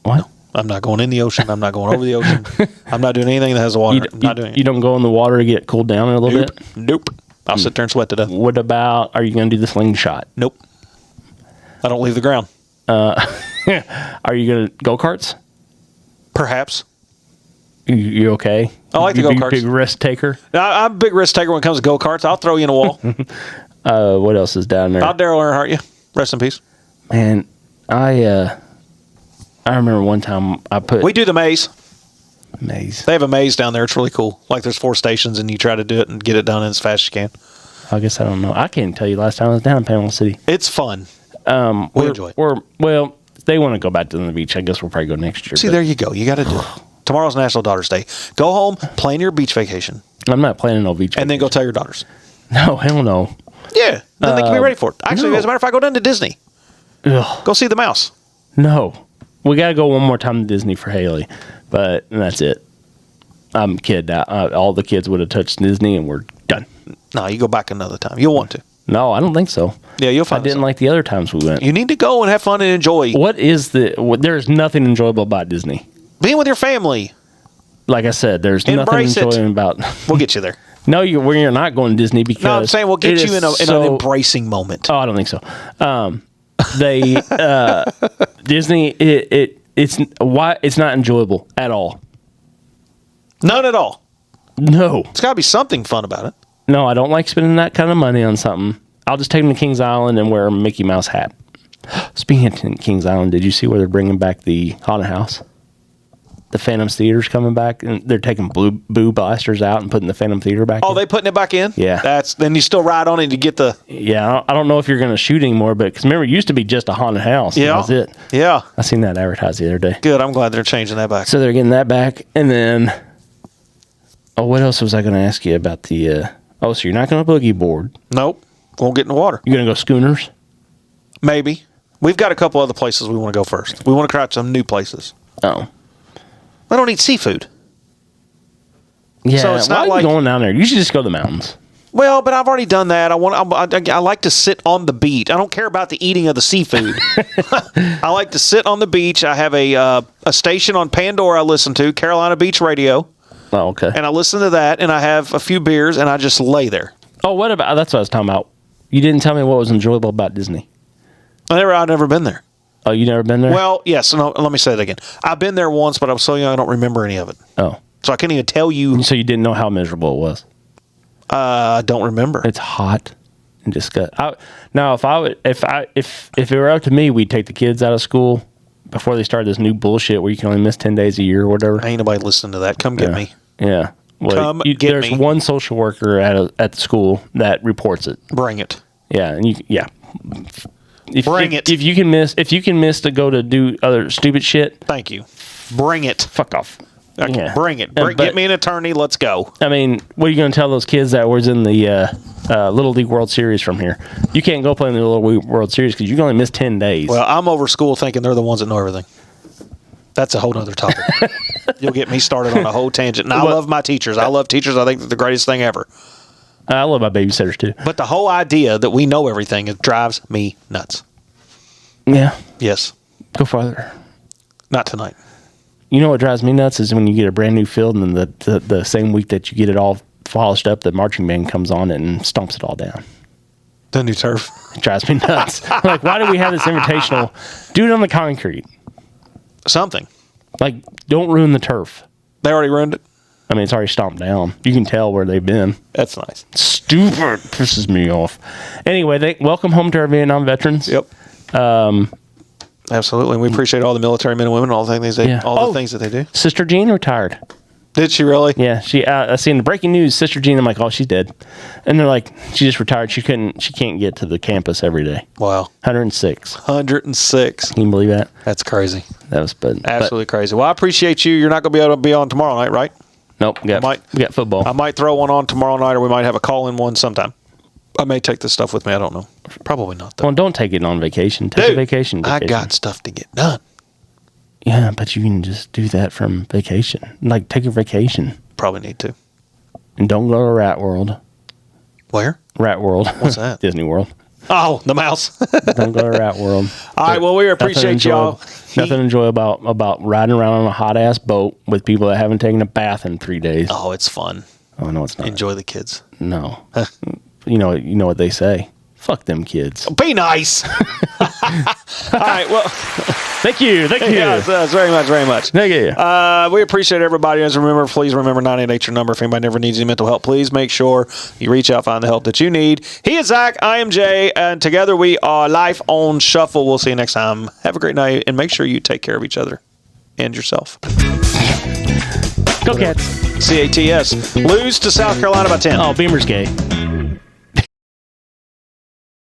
What? No. I'm not going in the ocean. I'm not going over the ocean. I'm not doing anything that has water. I'm not doing it. You don't go in the water to get cooled down a little bit? Nope. I'll sit there and sweat to death. What about, are you going to do the slingshot? Nope. I don't leave the ground. Are you going to go-karts? Perhaps. You okay? I like the go-karts. Big risk taker? I'm a big risk taker when it comes to go-karts. I'll throw you in a wall. What else is down there? I'll Daryl Earnhardt you. Rest in peace. Man, I remember one time We do the maze. Maze. They have a maze down there. It's really cool. Like there's 4 stations, and you try to do it and get it done as fast as you can. I guess I don't know. I can't tell you last time I was down in Panama City. It's fun. We enjoy it. Well, they want to go back to the beach. I guess we'll probably go next year. See, there you go. You got to do it. Tomorrow's National Daughters Day. Go home, plan your beach vacation. I'm not planning no beach vacation. And then go tell your daughters. No, hell no. Yeah. Then they can be ready for it. Actually, no. as a matter of fact, go down to Disney. Ugh. Go see the mouse. No. We got to go one more time to Disney for Haley. But that's it. I'm kidding. All the kids would have touched Disney and we're done. No, you go back another time. You'll want to. No, I don't think so. Yeah, you'll find I didn't like the other times we went. You need to go and have fun and enjoy. There's nothing enjoyable about Disney. Being with your family. Like I said, there's Embrace nothing it. enjoyable about. We'll get you there. No, you're not going to Disney because... No, I'm saying we'll get you in an embracing moment. Oh, I don't think so. Disney, it's not enjoyable at all. None at all. No. It's got to be something fun about it. No, I don't like spending that kind of money on something. I'll just take them to Kings Island and wear a Mickey Mouse hat. Speaking of Kings Island, did you see where they're bringing back the haunted house? The Phantom Theater's coming back, and they're taking Boo Blasters out and putting the Phantom Theater back in. Oh, they putting it back in? Yeah. Then you still ride on it to get the... Yeah, I don't know if you're going to shoot anymore, but because remember, it used to be just a haunted house. Yeah. That was it. Yeah. I seen that advertised the other day. Good. I'm glad they're changing that back. So they're getting that back, and then... Oh, what else was I going to ask you about the... so you're not going to boogie board? Nope. Won't get in the water. You're going to go schooners? Maybe. We've got a couple other places we want to go first. We want to try some new places. Oh. I don't eat seafood. Yeah, so it's why not are like you going down there? You should just go to the mountains. Well, but I've already done that. I like to sit on the beach. I don't care about the eating of the seafood. I like to sit on the beach. I have a station on Pandora I listen to, Carolina Beach Radio. Oh, okay. And I listen to that, and I have a few beers, and I just lay there. Oh, that's what I was talking about. You didn't tell me what was enjoyable about Disney. I've never been there. Oh, you never been there? Well, yes. No, let me say that again. I've been there once, but I was so young I don't remember any of it. Oh. So I can't even tell you. So you didn't know how miserable it was? I don't remember. It's hot and disgusting. Now, if it were up to me, we'd take the kids out of school before they start this new bullshit where you can only miss 10 days a year or whatever. Ain't nobody listening to that. Come get me. Yeah. Well, there's one social worker at the school that reports it. Bring it. Yeah, and Bring it. If you can miss to go to do other stupid shit. Thank you. Bring it. Fuck off. Okay, Yeah. Bring it. Get me an attorney. Let's go. I mean, what are you going to tell those kids that was in the Little League World Series from here? You can't go play in the Little League World Series because you can only miss 10 days. Well, I'm over school thinking they're the ones that know everything. That's a whole other topic. You'll get me started on a whole tangent. And I love my teachers. I love teachers. I think they're the greatest thing ever. I love my babysitters too. But the whole idea that we know everything, it drives me nuts. Yeah. Yes. Go farther. Not tonight. You know what drives me nuts is when you get a brand new field and the same week that you get it all polished up, the marching band comes on it and stomps it all down. The new turf. It drives me nuts. Like, why do we have this invitational? Do it on the concrete. Something. Like, don't ruin the turf. They already ruined it? I mean, it's already stomped down. You can tell where they've been. That's nice. Stupid. Pisses me off. Anyway, welcome home to our Vietnam veterans. Yep. Absolutely. We appreciate all the military men and women, all the things the things that they do. Sister Jean retired. Did she really? Yeah. I seen the breaking news. Sister Jean. I'm like, oh, she's dead. And they're like, she just retired. She can't get to the campus every day. Wow. 106. 106. Can you believe that? That's crazy. That was absolutely crazy. Well, I appreciate you. You're not going to be able to be on tomorrow night, right? Nope. We got football. I might throw one on tomorrow night, or we might have a call-in one sometime. I may take this stuff with me. I don't know. Probably not, though. Well, don't take it on vacation. Take a vacation. I got stuff to get done. Yeah, but you can just do that from vacation. Like, take a vacation. Probably need to. And don't go to Rat World. Where? Rat World. What's that? Disney World. Oh, the mouse. Don't go to Rat World. All right, well, we appreciate y'all. Nothing enjoyable about riding around on a hot-ass boat with people that haven't taken a bath in 3 days. Oh, it's fun. Oh, no, it's not. Enjoy the kids. No. You know what they say. Fuck them kids. Be nice. All right, well... Thank you. Yes, very much, very much. Thank you. We appreciate everybody. As please remember 988 your number. If anybody never needs any mental help, please make sure you reach out, find the help that you need. He is Zach. I am Jay. And together we are Life on Shuffle. We'll see you next time. Have a great night. And make sure you take care of each other and yourself. Go Cats. CATS. Lose to South Carolina by 10. Oh, Beamer's gay.